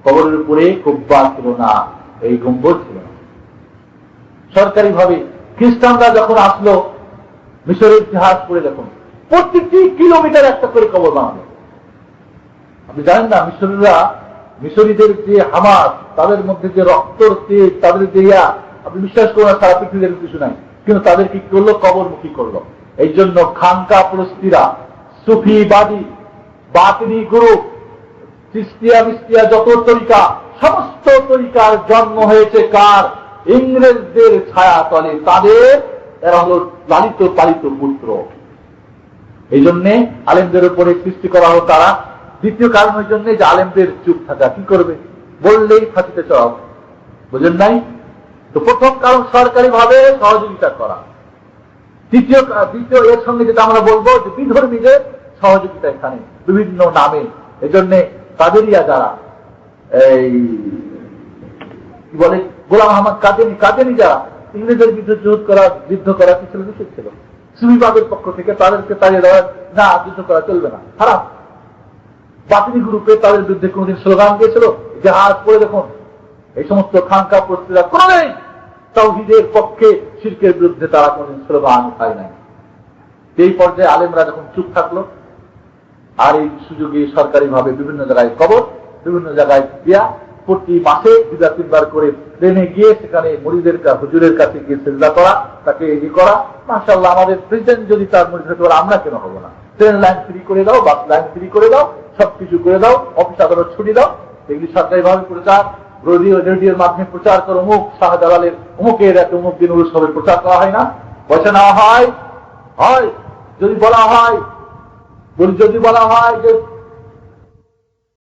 কবরের উপরে কুব্বা ছিল না, এই গম্বুজ ছিল না। সরকারি ভাবে খ্রিস্টানরা যখন আসলো, মিশরের ইতিহাস পড়ে দেখুন, প্রত্যেকটি কিলোমিটার একটা করে কবর বানালো। আপনি জানেন না মিশরীদের যে হামাস, তাদের মধ্যে যে রক্তর তেজ, তাদের যে আপনি বিশ্বাস করুন সারা পৃথিবীর কিছু নাই, কিন্তু তাদের কি করলো? কবরমুখী করলো। এই জন্য খানকা প্রস্তিরা, সুফিবাদী, বাতিনি গ্রুপ, চিস্তিয়া মিস্তিয়া যত তরিকা, সমস্ত তরিকার জন্ম হয়েছে কার? ইংরেজদের ছায়া তলে। তাদের এরা হলো লালিত পালিত পুত্র। এই জন্যে আলেমদের উপরে সৃষ্টি করা হলো তারা। দ্বিতীয় কারণ ওই জন্য যে আলেমদের চুপ থাকা, কি করবে? বললেই ফাঁসিতে চড়াও। বুঝেন নাই? তো প্রথম কারণ সরকারি ভাবে সহযোগিতা করা। দ্বিতীয় এর সঙ্গে যেটা আমরা বলবো যে বিধর্মীদের সহযোগিতা এখানে বিভিন্ন নামে। এই জন্য কাদেরিয়া যারা, এই কি বলে, গোলাম আহমদ কাদেরি যারা ইংরেজের যুদ্ধ করা কি ছিল? নিষেধ ছিল। সুফিবাদের পক্ষ থেকে তাদেরকে তাড়িয়ে দেওয়া, না যুদ্ধ করা চলবে না, খারাপ। বাতিনি গ্রুপে তাদের বিরুদ্ধে কোনদিন স্লোগান দিয়েছিল? জাহাজ পড়ে দেখুন। এই সমস্ত খানকা প্রস্তিরা কোন নেই তাওহীদের পক্ষে, শিরকের বিরুদ্ধে তারা কোনদিন স্লোগান উঠায় নাই। সেই পর্যায়ে আলেমরা যখন চুপ থাকলো, আর এই সুযোগে সরকারিভাবে বিভিন্ন জায়গায় কবর, বিভিন্ন জায়গায় দিয়া প্রতি মাসে 2-3 বার করে ট্রেনে গিয়ে সেখানে মুরিদের হুজুরের কাছে গিয়ে সেজদা করা, তাকে করা। মাশাআল্লাহ, আমাদের প্রেসিডেন্ট যদি তার মুরিদ হতে পারে, আমরা কেন হবো না? ট্রেন লাইন ফ্রি করে দাও, বাস লাইন ফ্রি করে দাও, সবকিছু করে দাও, অফিস আদালত ছুটি দাও, এগুলি সরকারিভাবে প্রচার, রেডিওর মাধ্যমে প্রচার করো, অমুক শাহজালালের অমুকের একটা অমুক দিন উৎসবের প্রচার করা হয় না? পয়সা নেওয়া হয়? যদি বলা হয় যে